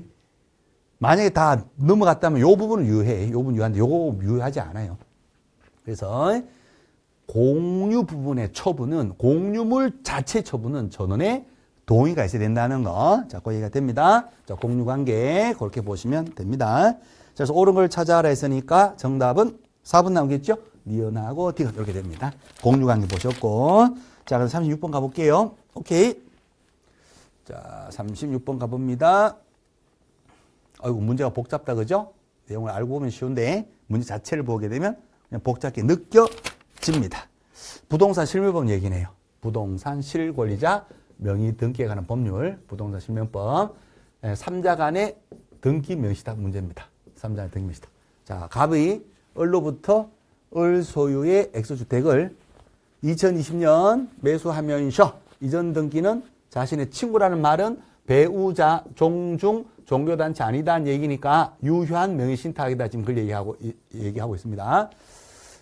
만약에 다 넘어갔다면 요 부분은 유효해. 요 부분 유효한데 요거 유효하지 않아요. 그래서 공유 부분의 처분은 공유물 자체 처분은 전원의 동의가 있어야 된다는 거. 자, 그 얘기가 됩니다. 자, 공유관계 그렇게 보시면 됩니다. 자, 그래서 옳은 걸 찾아라 했으니까 정답은 4번 나오겠죠? 니은하고 디귿 이렇게 됩니다. 공유관계 보셨고. 자, 그럼 36번 가볼게요. 오케이. 자, 36번 가봅니다. 아이고, 문제가 복잡다, 그죠? 내용을 알고 보면 쉬운데, 문제 자체를 보게 되면 그냥 복잡하게 느껴집니다. 부동산 실물법 얘기네요. 부동산 실권리자 명의 등기에 관한 법률, 부동산 실명법. 3자 간의 등기 명시다 문제입니다. 3자 간의 등기 명시다. 자, 갑의 을로부터 을 소유의 X주택을 2020년 매수하면서 이전 등기는 자신의 친구라는 말은 배우자, 종중, 종교단체 아니다는 얘기니까 유효한 명의신탁이다. 지금 그걸 얘기하고 있습니다.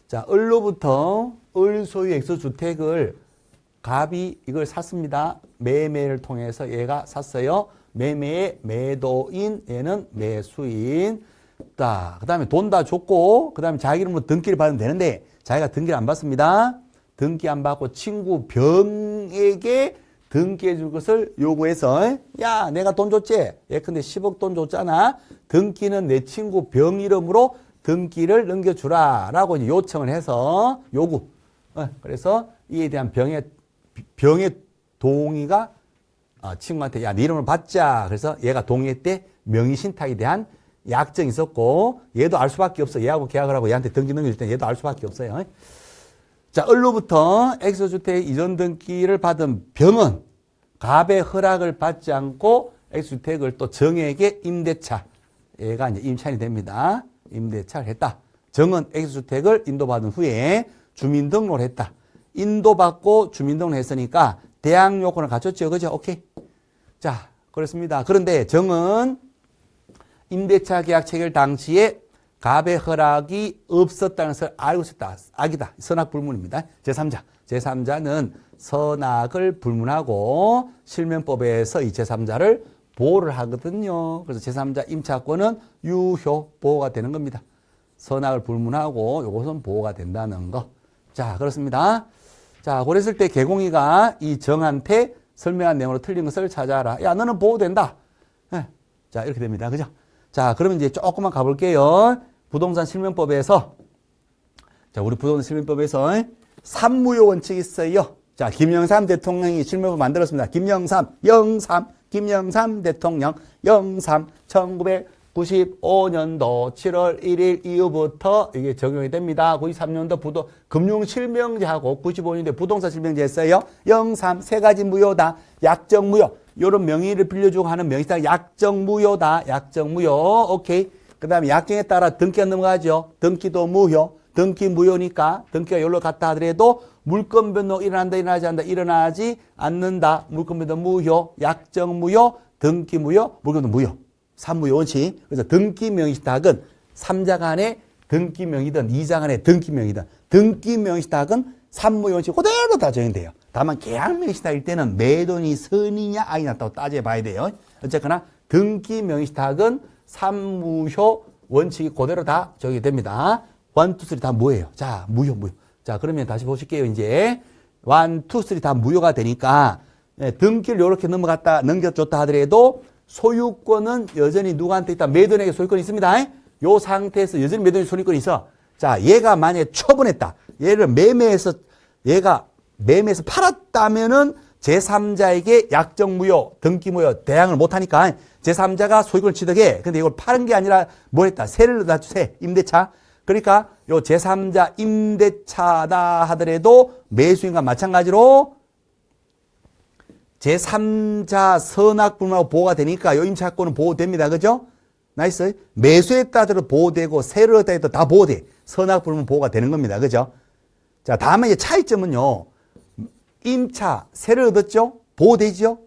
자, 을로부터 을 소유 X주택을 갑이 이걸 샀습니다. 매매를 통해서 얘가 샀어요. 매매의 매도인, 얘는 매수인. 자, 그 다음에 돈 다 줬고, 그 다음에 자기 이름으로 등기를 받으면 되는데, 자기가 등기를 안 받습니다. 등기 안 받고 친구 병에게 등기해 줄 것을 요구해서, 야, 내가 돈 줬지? 예컨대 10억 돈 줬잖아. 등기는 내 친구 병 이름으로 등기를 넘겨주라. 라고 이제 요청을 해서 요구. 그래서 이에 대한 병의 동의가 친구한테 야, 네 이름을 받자. 그래서 얘가 동의했대. 명의신탁에 대한 약정이 있었고 얘도 알 수밖에 없어. 얘하고 계약을 하고 얘한테 등기 넘길 때 얘도 알 수밖에 없어요. 자, 을로부터 X주택 이전 등기를 받은 병은 갑의 허락을 받지 않고 X주택을 또 정에게 임대차, 얘가 이제 임차인이 됩니다. 임대차를 했다. 정은 X주택을 인도받은 후에 주민등록을 했다. 인도받고 주민등록을 했으니까 대항 요건을 갖췄죠. 그죠? 오케이. 자, 그렇습니다. 그런데 정은 임대차 계약 체결 당시에 갑의 허락이 없었다는 것을 알고 있었다. 악이다. 선악불문입니다. 제3자는 선악을 불문하고 실명법에서 이 제3자를 보호를 하거든요. 그래서 제3자 임차권은 유효 보호가 되는 겁니다. 선악을 불문하고 이것은 보호가 된다는 거. 자, 그렇습니다. 자, 그랬을 때 개공이가 이 정한테 설명한 내용으로 틀린 것을 찾아라. 야, 너는 보호된다. 네. 자, 이렇게 됩니다. 그죠? 자, 그러면 이제 조금만 가볼게요. 부동산 실명법에서, 자, 우리 부동산 실명법에서 삼무효 원칙이 있어요. 자, 김영삼 대통령이 실명법 만들었습니다. 김영삼 대통령, 1995년도 7월 1일 이후부터 이게 적용이 됩니다. 93년도 금융실명제하고 95년도에 부동산 실명제 했어요. 03, 세 가지 무효다. 약정무효. 요런 명의를 빌려주고 하는 명의상 약정무효다. 약정무효. 오케이. 그 다음에 약정에 따라 등기가 넘어가죠. 등기도 무효. 등기 무효니까 등기가 여기로 갔다 하더라도 물권 변동 일어난다, 일어나지 않는다, 일어나지 않는다. 물권 변동 무효. 약정 무효. 등기 무효. 물권 변동 무효. 삼무효 원칙. 그래서 등기 명의신탁은 3자 간의 등기 명의든 2자 간의 등기 명의든 등기 명의신탁은 삼무효 원칙 그대로 다 적용돼요. 다만 계약 명의신탁일 때는 매도인이 선이냐 악이냐 또 따져봐야 돼요. 어쨌거나 등기 명의신탁은 삼무효 원칙이 그대로 다 적용이 됩니다. 1, 2, 3 다 뭐예요? 자, 무효. 자, 그러면 다시 보실게요. 이제 1, 2, 3 다 무효가 되니까 등기를 이렇게 넘겨줬다 하더라도 소유권은 여전히 누구한테 있다? 매도인에게 소유권이 있습니다. 이 상태에서 여전히 매도인 소유권이 있어. 자, 얘가 만약에 처분했다. 얘가 매매해서 팔았다면은 제3자에게 약정무효, 등기무효 대항을 못하니까 제3자가 소유권을 취득해. 근데 이걸 파는 게 아니라 뭐 했다? 세를 넣어다 주세. 임대차. 그러니까 요 제3자 임대차다 하더라도 매수인과 마찬가지로 제3자 선악불문하고 보호가 되니까 요 임차권은 보호됩니다. 그죠? 나이스. 매수했다 하더라도 보호되고 세를 얻다 해도 다 보호돼. 선악불문 보호가 되는 겁니다. 그죠? 자, 다음에 이제 차이점은요. 임차, 세를 얻었죠? 보호되죠?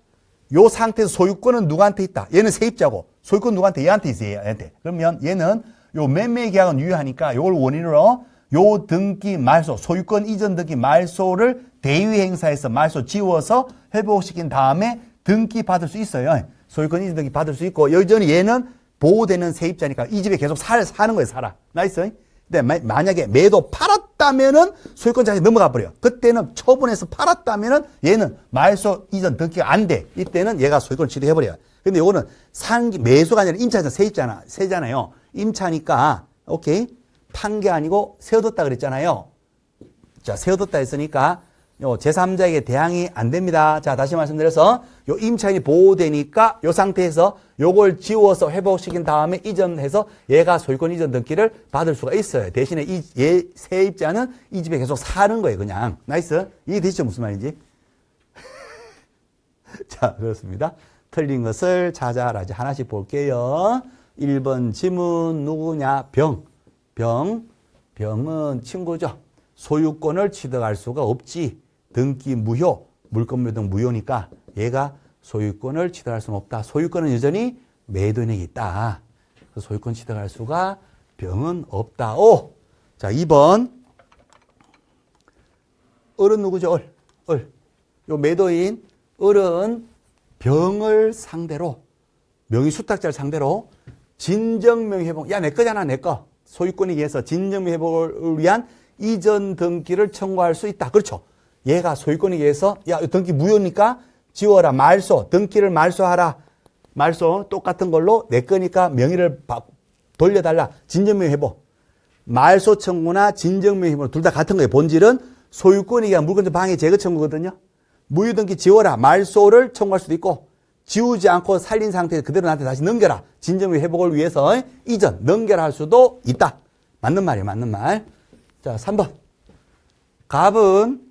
요 상태에서 소유권은 누구한테 있다? 얘는 세입자고 소유권 누구한테? 얘한테 있어요. 얘한테. 그러면 얘는 요 매매 계약은 유효하니까 요걸 원인으로 요 등기 말소, 소유권 이전 등기 말소를 대위 행사해서 말소 지워서 회복시킨 다음에 등기 받을 수 있어요. 소유권 이전 등기 받을 수 있고 여전히 얘는 보호되는 세입자니까 이 집에 계속 사는 거예요. 살아. 나이스. 근데 만약에 매도 팔았다면은 소유권 자산이 넘어가 버려. 그때는 처분해서 팔았다면은 얘는 말소 이전 등기가 안 돼. 이때는 얘가 소유권을 취득해 버려요. 근데 요거는 매수가 아니라 임차에서 세잖아요. 임차니까 오케이. 판 게 아니고 세워뒀다 그랬잖아요. 자, 세워뒀다 했으니까 요 제3자에게 대항이 안 됩니다. 자, 다시 말씀드려서 요 임차인이 보호되니까 요 상태에서 요걸 지워서 회복시킨 다음에 이전해서 얘가 소유권 이전 등기를 받을 수가 있어요. 대신에 얘 세입자는 이 집에 계속 사는 거예요. 그냥. 나이스. 이게 되시죠? 무슨 말인지? 자, 그렇습니다. 틀린 것을 찾아라. 이제 하나씩 볼게요. 1번 지문 누구냐? 병은 친구죠. 소유권을 취득할 수가 없지. 등기 무효, 물권 변동 무효니까 얘가 소유권을 취득할 수는 없다. 소유권은 여전히 매도인에게 있다. 소유권 취득할 수가 병은 없다. 오! 자, 2번. 을은 누구죠? 을. 요 매도인, 을은 병을 상대로, 명의수탁자를 상대로 진정명의회복, 야, 내 거잖아, 내 거. 소유권에 의해서 진정명의회복을 위한 이전 등기를 청구할 수 있다. 그렇죠. 얘가 소유권에 의해서 야, 등기 무효니까 지워라. 말소. 등기를 말소하라. 말소 똑같은 걸로 내 거니까 명의를 돌려달라. 진정명의 회복. 말소 청구나 진정명의 회복 둘 다 같은 거예요. 본질은 소유권에 의한 물권적 방해 제거 청구거든요. 무효등기 지워라. 말소를 청구할 수도 있고 지우지 않고 살린 상태에서 그대로 나한테 다시 넘겨라. 진정의 회복을 위해서 이전 넘겨라 할 수도 있다. 맞는 말이에요. 맞는 말. 자, 3번. 갑은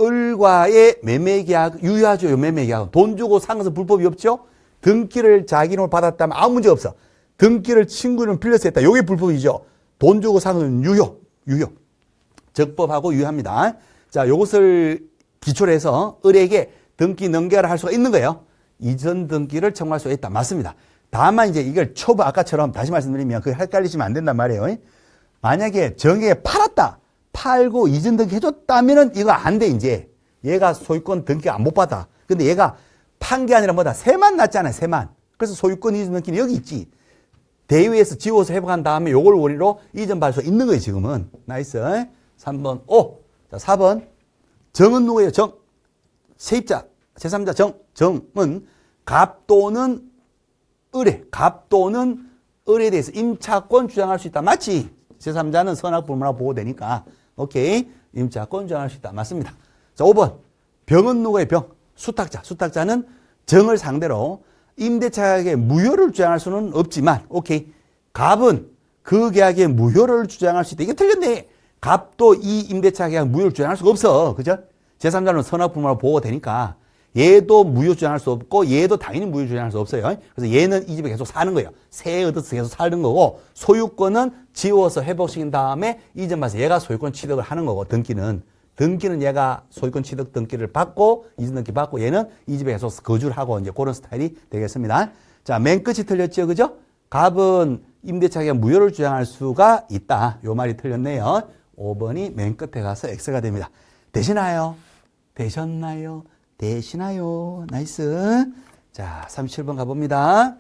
을과의 매매계약 유효하죠. 매매계약. 돈 주고 산 것은 불법이 없죠. 등기를 자기 이름으로 받았다면 아무 문제 없어. 등기를 친구 이름 빌려서 했다. 이게 불법이죠. 돈 주고 산 것은 유효. 적법하고 유효합니다. 자, 요것을 기초로 해서 을에게 등기 넘겨라 할 수가 있는 거예요. 이전 등기를 청구할 수가 있다. 맞습니다. 다만 이제 이걸 초보 아까처럼 다시 말씀드리면 그게 헷갈리시면 안 된단 말이에요. 만약에 정에게 팔았다. 팔고 이전 등기 해줬다면은 이거 안 돼, 이제. 얘가 소유권 등기가 못 받아. 근데 얘가 판 게 아니라 뭐다? 세만 났잖아요, 세만. 그래서 소유권 이전 등기는 여기 있지. 대위에서 지워서 회복한 다음에 요걸 원리로 이전 받을 수 있는 거예요, 지금은. 나이스. 3번, 오. 자, 4번. 정은 누구예요? 정. 세입자, 제3자 정은 갑 또는 을에, 갑 또는 을에 대해서 임차권 주장할 수 있다. 맞지? 제3자는 선악불문하고 보호되니까. 오케이. 임차권 주장할 수 있다. 맞습니다. 자, 5번. 병은 누구예요? 병. 수탁자. 수탁자는 정을 상대로 임대차계약의 무효를 주장할 수는 없지만, 오케이. 갑은 그 계약의 무효를 주장할 수 있다. 이게 틀렸네. 갑도 이 임대차계약 무효를 주장할 수가 없어. 그죠? 제3자는 선악불문하고 보호되니까 얘도 무효 주장할 수 없고 얘도 당연히 무효 주장할 수 없어요. 그래서 얘는 이 집에 계속 사는 거예요. 세 얻어서 계속 사는 거고 소유권은 지워서 회복시킨 다음에 이전 봐서 얘가 소유권 취득을 하는 거고 등기는 얘가 소유권 취득 등기를 받고 이전 등기 받고 얘는 이 집에 계속 거주를 하고 이제 그런 스타일이 되겠습니다. 자, 맨 끝이 틀렸죠. 그죠? 갑은 임대차계약 무효를 주장할 수가 있다. 요 말이 틀렸네요. 5번이 맨 끝에 가서 X가 됩니다. 되시나요? 되셨나요? 되시나요? 나이스. 자, 37번 가봅니다.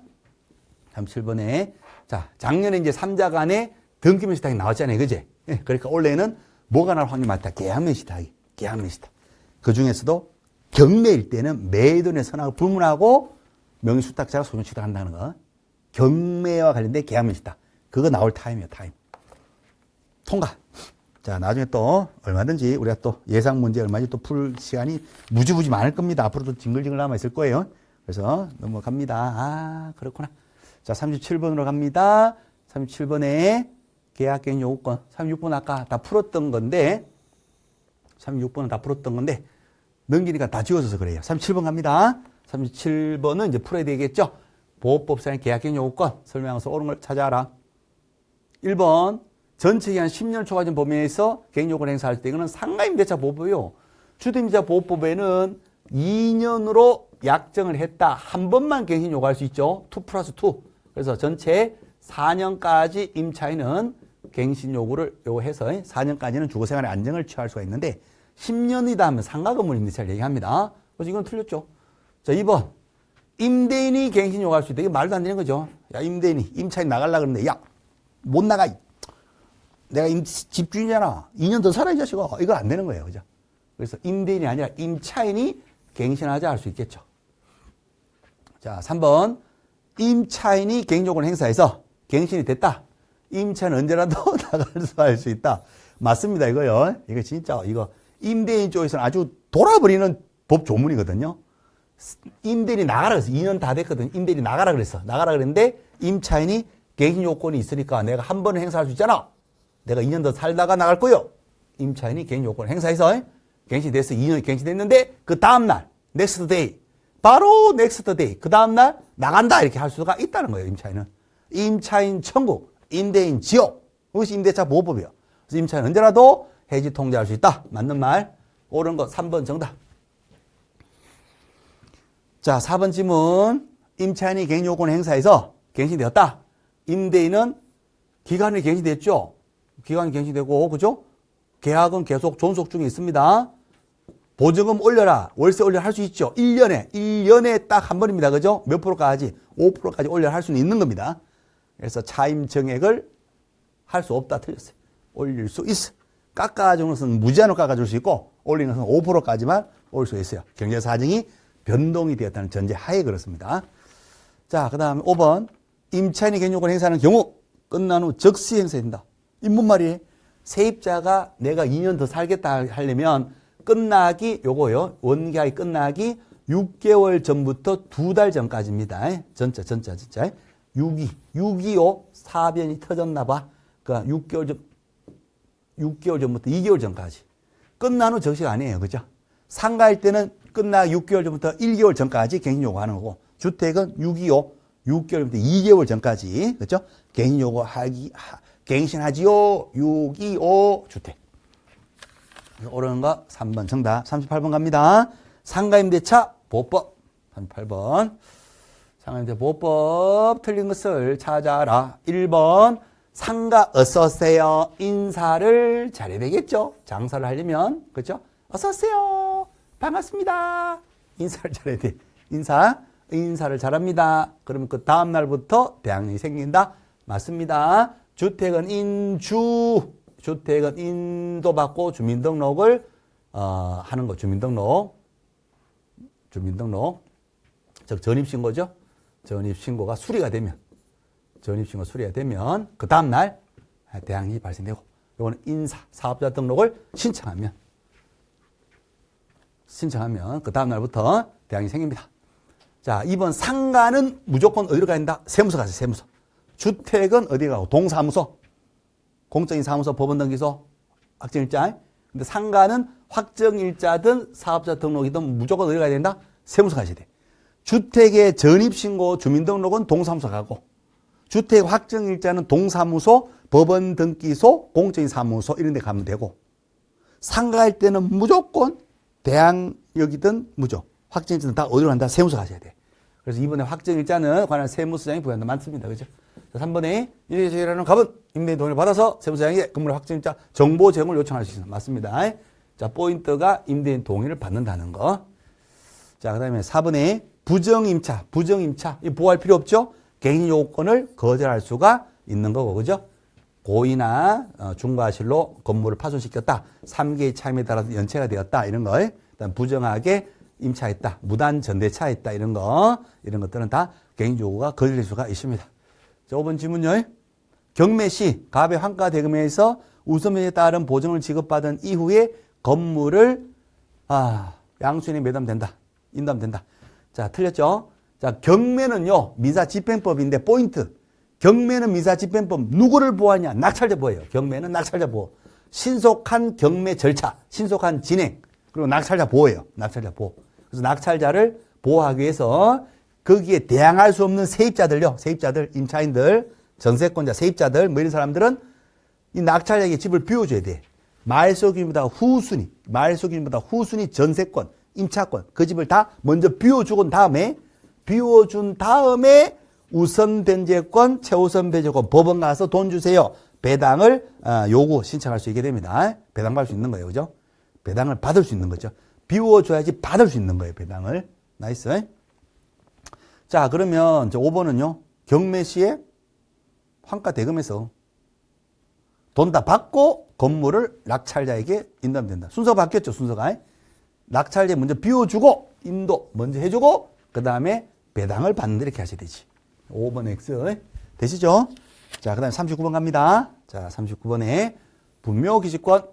37번에. 자, 작년에 이제 3자 간에 등기명 시탁이 나왔잖아요. 그지? 예, 그러니까 올해는 뭐가 나올 확률이 많다? 계약명 시탁이. 계약명 시탁. 그 중에서도 경매일 때는 매도인의 선악을 불문하고 명의수탁자가 소유권 취득한다는 거. 경매와 관련된 계약명 시탁. 그거 나올 타임이에요. 타임. 통과. 자, 나중에 또 얼마든지 우리가 또 예상 문제 얼마든지 또 풀 시간이 무지무지 많을 겁니다. 앞으로도 징글징글 남아 있을 거예요. 그래서 넘어갑니다. 아, 그렇구나. 자, 37번으로 갑니다. 37번에 계약갱 요구권. 36번 아까 다 풀었던 건데 36번은 다 풀었던 건데 넘기니까 다 지워져서 그래요. 37번 갑니다. 37번은 이제 풀어야 되겠죠. 보호법상의 계약갱 요구권 설명서 옳은 걸 찾아라. 1번 전체 기한 10년 초과된 범위에서 갱요권 행사할 때 이거는 상가임대차 보호법이요. 주택임대차 보호법에는 2년으로 약정을 했다. 한 번만 갱신 요구할 수 있죠. 2+2. 그래서 전체 4년까지 임차인은 갱신 요구를 요구해서 4년까지는 주거생활의 안정을 취할 수가 있는데 10년이다 하면 상가건물 임대차를 얘기합니다. 그래서 이건 틀렸죠. 자, 2번. 임대인이 갱신 요구할 수 있다. 이게 말도 안 되는 거죠. 야, 임대인이 임차인 나가려고 그러는데 야, 못 나가. 내가 집주인이잖아. 2년 더 살아, 이 자식아. 이거 안 되는 거예요. 그죠? 그래서 임대인이 아니라 임차인이 갱신하자 할 수 있겠죠. 자, 3번. 임차인이 갱신요건을 행사해서 갱신이 됐다. 임차인은 언제라도 나갈 수 있다. 맞습니다, 이거요. 이거 진짜, 이거 임대인 쪽에서는 아주 돌아버리는 법 조문이거든요. 임대인이 나가라 그랬어. 2년 다 됐거든. 임대인이 나가라 그랬어. 나가라 그랬는데 임차인이 갱신 요건이 있으니까 내가 한 번은 행사할 수 있잖아. 내가 2년 더 살다가 나갈 거요. 임차인이 갱신 요건을 행사해서 갱신이 돼서 2년이 갱신됐는데 그 다음날 넥스트 데이 바로 넥스트 데이 그 다음날 나간다 이렇게 할 수가 있다는 거예요. 임차인은. 임차인 천국, 임대인 지옥. 그것이 임대차 보호법이에요. 그래서 임차인 언제라도 해지 통제할 수 있다. 맞는 말. 옳은 거 3번 정답. 자, 4번 질문. 임차인이 갱신 요건을 행사해서 갱신되었다. 임대인은 기간이 갱신됐죠. 기간이 갱신되고, 그죠? 계약은 계속 존속 중에 있습니다. 보증금 올려라, 월세 올려라 할 수 있죠. 1년에 딱 한 번입니다. 그죠? 몇 프로까지? 5%까지 올려라 할 수는 있는 겁니다. 그래서 차임 정액을 할 수 없다. 틀렸어요. 올릴 수 있어. 깎아주는 것은 무제한으로 깎아줄 수 있고, 올리는 것은 5%까지만 올 수 있어요. 경제 사정이 변동이 되었다는 전제 하에 그렇습니다. 자, 그 다음에 5번. 임차인이 갱신요건 행사하는 경우 끝난 후 즉시 행사된다. 인문말이에요. 세입자가 내가 2년 더 살겠다 하려면 끝나기 요거요. 원계약이 끝나기 6개월 전부터 2달 전까지입니다. 전자. 625 사변이 터졌나 봐. 그러니까 6개월 전부터 2개월 전까지. 끝난 후 적시가 아니에요. 그죠? 상가일 때는 끝나기 6개월 전부터 1개월 전까지 갱신 요구하는 거고, 주택은 625 6개월부터 2개월 전까지. 그죠? 갱신 요구 갱신하지요. 625 주택. 옳은 거 3번 정답. 38번 갑니다. 상가임대차 보호법 38번. 상가임대 보호법 틀린 것을 찾아라. 1번 상가 어서오세요. 인사를 잘해야 되겠죠. 장사를 하려면. 그렇죠? 어서오세요. 반갑습니다. 인사를 잘해야 돼. 인사를 잘합니다. 그러면 그 다음 날부터 대항력이 생긴다. 맞습니다. 주택은 주택은 인도받고 주민등록을 하는 거. 주민등록. 즉 전입신고죠. 전입신고가 수리가 되면 그 다음날 대항력이 발생되고, 이거는 인사, 사업자 등록을 신청하면 그 다음날부터 대항력이 생깁니다. 자, 2번 상가는 무조건 어디로 가야 된다? 세무서 가세요. 세무서. 주택은 어디 가고? 동사무소. 공적인 사무소, 법원등기소, 확정일자. 근데 상가는 확정일자든 사업자 등록이든 무조건 어디 가야 된다? 세무서 가셔야 돼. 주택의 전입신고, 주민등록은 동사무소 가고, 주택 확정일자는 동사무소, 법원등기소, 공적인 사무소 이런 데 가면 되고, 상가할 때는 무조건 대항력이든 무조, 확정일자는 다 어디로 간다? 세무서 가셔야 돼. 그래서 이번에 확정일자는 관할 세무서장이 부여한다. 많습니다. 그죠? 3번에 일일제라는 갑은 임대인 동의를 받아서 세무서장에게 건물 확정일자 정보 제공을 요청할 수 있습니다. 맞습니다. 자, 포인트가 임대인 동의를 받는다는 거. 자, 그 다음에 4번에 부정임차. 이거 보호할 필요 없죠? 개인 요건을 거절할 수가 있는 거고, 그죠? 고의나 중과실로 건물을 파손시켰다. 3개의 차임에 따라서 연체가 되었다. 이런 거. 그다음 부정하게 임차했다. 무단 전대차했다. 이런 것들은 다 개인 요구가 거절될 수가 있습니다. 자, 5번 질문요. 경매 시 갑의 환가 대금에서 우선면에 따른 보증을 지급받은 이후에 건물을 양수인에 매담된다. 인담된다. 자, 틀렸죠? 자, 경매는요, 민사집행법인데 포인트. 경매는 민사집행법 누구를 보호하냐? 낙찰자 보호해요. 경매는 낙찰자 보호. 신속한 경매 절차, 신속한 진행, 그리고 낙찰자 보호예요. 낙찰자 보호. 그래서 낙찰자를 보호하기 위해서 거기에 대항할 수 없는 세입자들요. 세입자들, 임차인들, 전세권자, 세입자들, 뭐 이런 사람들은 이 낙찰자에게 집을 비워줘야 돼. 말소기준보다 후순위 전세권, 임차권, 그 집을 다 먼저 비워준 다음에 우선 변제권, 최우선 변제권 법원 가서 돈 주세요. 배당을 요구 신청할 수 있게 됩니다. 배당 받을 수 있는 거예요. 그죠? 배당을 받을 수 있는 거죠. 비워줘야지 받을 수 있는 거예요. 배당을. 나이스. 자, 그러면 5번은요. 경매 시에 환가 대금에서 돈 다 받고 건물을 낙찰자에게 인담된다. 순서가 바뀌었죠. 순서가. 낙찰자 먼저 비워주고 인도 먼저 해주고 그 다음에 배당을 받는다. 이렇게 하셔야 되지. 5번 X. 되시죠? 자, 그 다음에 39번 갑니다. 자, 39번에 분묘기지권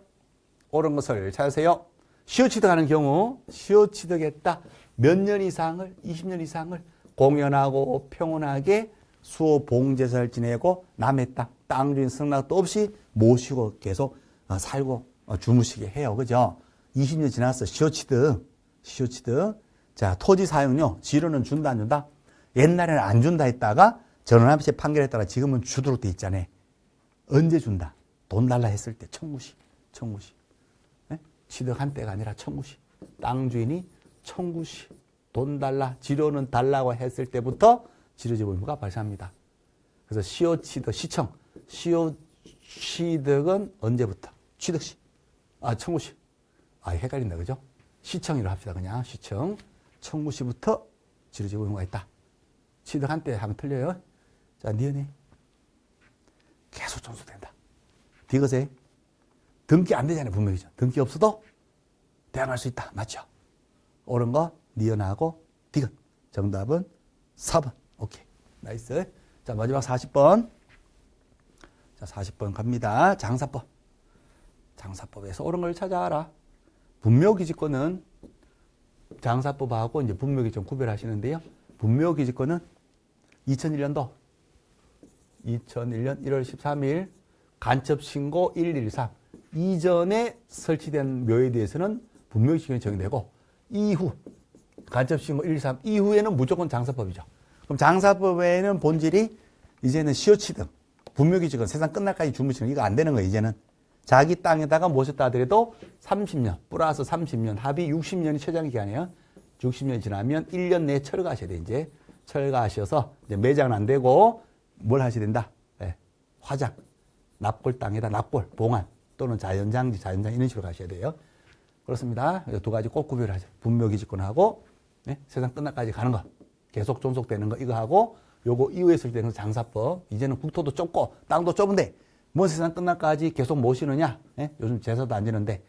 옳은 것을 찾으세요. 시효취득하는 경우 시효취득했다. 몇 년 이상을 20년 이상을 공연하고 평온하게 수호 봉제사를 지내고 남의 땅 주인 승낙도 없이 모시고 계속 살고 주무시게 해요. 그죠? 20년 지났어. 시효취득. 자, 토지 사용료 지료는 준다 안 준다? 옛날에는 안 준다 했다가 전원합의체 판결에 따라 지금은 주도록 돼 있잖아요. 언제 준다? 돈 달라 했을 때 청구시. 네? 취득한 때가 아니라 청구시. 땅 주인이 청구시. 돈 달라, 지료는 달라고 했을 때부터 지료제보 의무가 발생합니다. 그래서 시효취득, 시효취득은 언제부터? 취득시. 청구시. 헷갈린다, 그죠? 시청이라고 합시다, 그냥. 시청. 청구시부터 지료제보 의무가 있다. 취득한 때 하면 틀려요. 자, 니은이 계속 종소된다. 디귿에 등기 안 되잖아요, 분명히죠. 등기 없어도 대항할 수 있다. 맞죠? 옳은 거 니은하고 디귿. 정답은 4번. 오케이. 나이스. 자, 마지막 40번. 자, 40번 갑니다. 장사법. 장사법에서 옳은 걸 찾아라. 분묘기지권은 장사법하고 이제 분묘기 좀 구별하시는데요. 분묘기지권은 2001년 1월 13일 간첩신고 113 이전에 설치된 묘에 대해서는 분묘기지권이 적용되고 이후 간첩신고 113 이후에는 무조건 장사법이죠. 그럼 장사법에는 본질이 이제는 시효취득, 분묘기지권 세상 끝날까지 주무시는 이거 안 되는 거예요. 이제는 자기 땅에다가 모셨다 하더라도 30년 플러스 30년 합의 60년이 최장 기간이에요. 60년이 지나면 1년 내에 철거하셔야 돼. 이제 철거하셔서 이제 매장은 안 되고 뭘 하셔야 된다. 네. 화장, 납골 땅에다 납골, 봉안 또는 자연장지, 자연장 이런 식으로 가셔야 돼요. 그렇습니다. 두 가지 꼭 구별하죠. 분묘기지권하고 네? 세상 끝날까지 가는 거, 계속 존속되는 거 이거 하고 요거 이후에 설치되는 장사법. 이제는 국토도 좁고 땅도 좁은데 뭐 세상 끝날까지 계속 모시느냐? 예? 요즘 제사도 안 지내는데.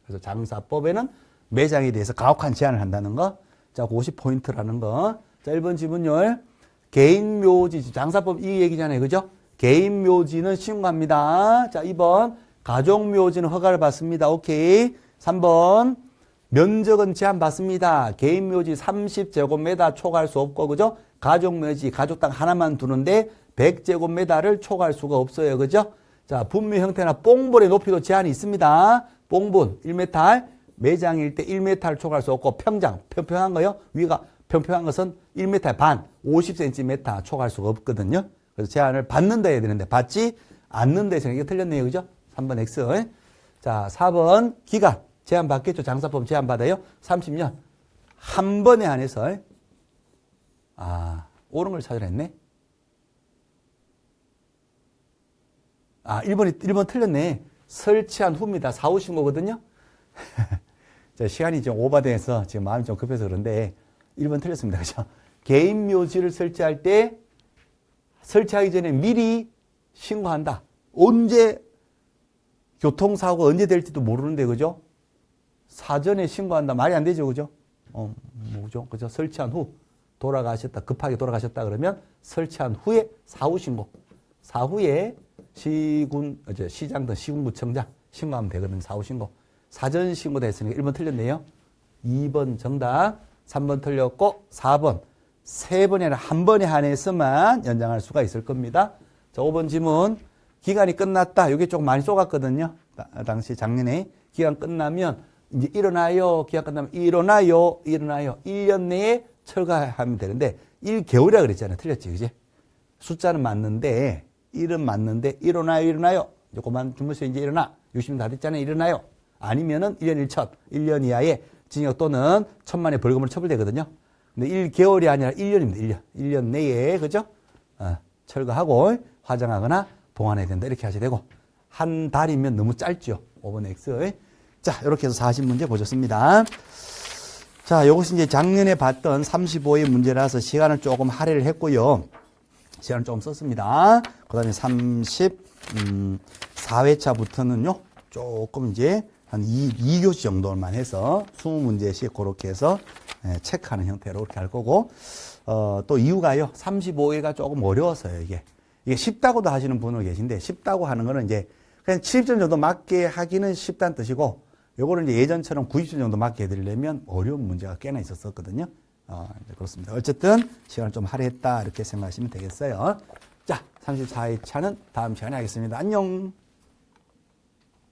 그래서 장사법에는 매장에 대해서 가혹한 제한을 한다는 거. 자, 50포인트라는 거. 자, 1번 지문요. 개인묘지, 장사법 이 얘기잖아요. 그죠? 개인묘지는 신고합니다. 자, 2번. 가족묘지는 허가를 받습니다. 오케이. 3번. 면적은 제한 받습니다. 개인묘지 30제곱미터 초과할 수 없고, 그죠? 가족묘지, 가족 땅 하나만 두는데 100제곱미터를 초과할 수가 없어요. 그죠? 자, 분묘 형태나 뽕볼의 높이도 제한이 있습니다. 뽕분 1m, 매장일 때 1m를 초과할 수 없고 평장, 평평한 거요. 위가 평평한 것은 1m 반, 50cm 초과할 수가 없거든요. 그래서 제한을 받는다 해야 되는데 받지 않는다 해서 이게 틀렸네요. 그죠? 3번 X. 자, 4번 기간. 제한 받겠죠. 장사법 제한 받아요. 30년. 한 번에 한해서. 옳은 걸 찾으라 했네. 1번 틀렸네. 설치한 후입니다. 사후 신고거든요. 자, 시간이 좀 오버돼서 지금 마음이 좀 급해서 그런데 1번 틀렸습니다. 그죠? 개인 묘지를 설치할 때 설치하기 전에 미리 신고한다. 언제 교통사고가 언제 될지도 모르는데, 그죠? 사전에 신고한다. 말이 안 되죠. 그죠? 뭐죠? 그죠? 설치한 후 급하게 돌아가셨다 그러면 설치한 후에 사후 신고. 사후에 시장 등 시군구청장 신고하면 되거든요. 사후 신고. 사전 신고다 했으니까 1번 틀렸네요. 2번 정답, 3번 틀렸고 4번. 3번이 아니라 한 번에 한해서만 연장할 수가 있을 겁니다. 자, 5번 지문. 기간이 끝났다. 이게 조금 많이 쏘갔거든요. 당시 작년에. 기간 끝나면 이제 일어나요. 기간 끝나면 일어나요. 1년 내에 철거하면 되는데 1개월이라 그랬잖아요. 틀렸지, 그지? 숫자는 맞는데 1은 맞는데 일어나요. 조금만 주무세요. 이제 일어나. 60년 다 됐잖아요. 일어나요. 아니면은 1년 1천, 1년 이하의 징역 또는 1,000만 원의 벌금으로 처벌되거든요. 근데 1개월이 아니라 1년입니다. 1년 내에, 그죠? 철거하고 화장하거나 봉안해야 된다. 이렇게 하셔야 되고. 한 달이면 너무 짧죠. 5번 X. 자, 이렇게 해서 40문제 보셨습니다. 자, 이것이 이제 작년에 봤던 35의 문제라서 시간을 조금 할애를 했고요. 시간을 조금 썼습니다. 그 다음에 34회차부터는요, 조금 이제 한 2교시 정도만 해서 20문제씩 그렇게 해서 체크하는 형태로 이렇게 할 거고, 또 이유가요, 35회가 조금 어려웠어요, 이게. 이게 쉽다고도 하시는 분은 계신데, 쉽다고 하는 거는 이제 그냥 70점 정도 맞게 하기는 쉽다는 뜻이고, 요거를 이제 예전처럼 90점 정도 맞게 해드리려면 어려운 문제가 꽤나 있었거든요. 이제 그렇습니다. 어쨌든 시간을 좀 할애했다 이렇게 생각하시면 되겠어요. 자, 34회차는 다음 시간에 하겠습니다. 안녕.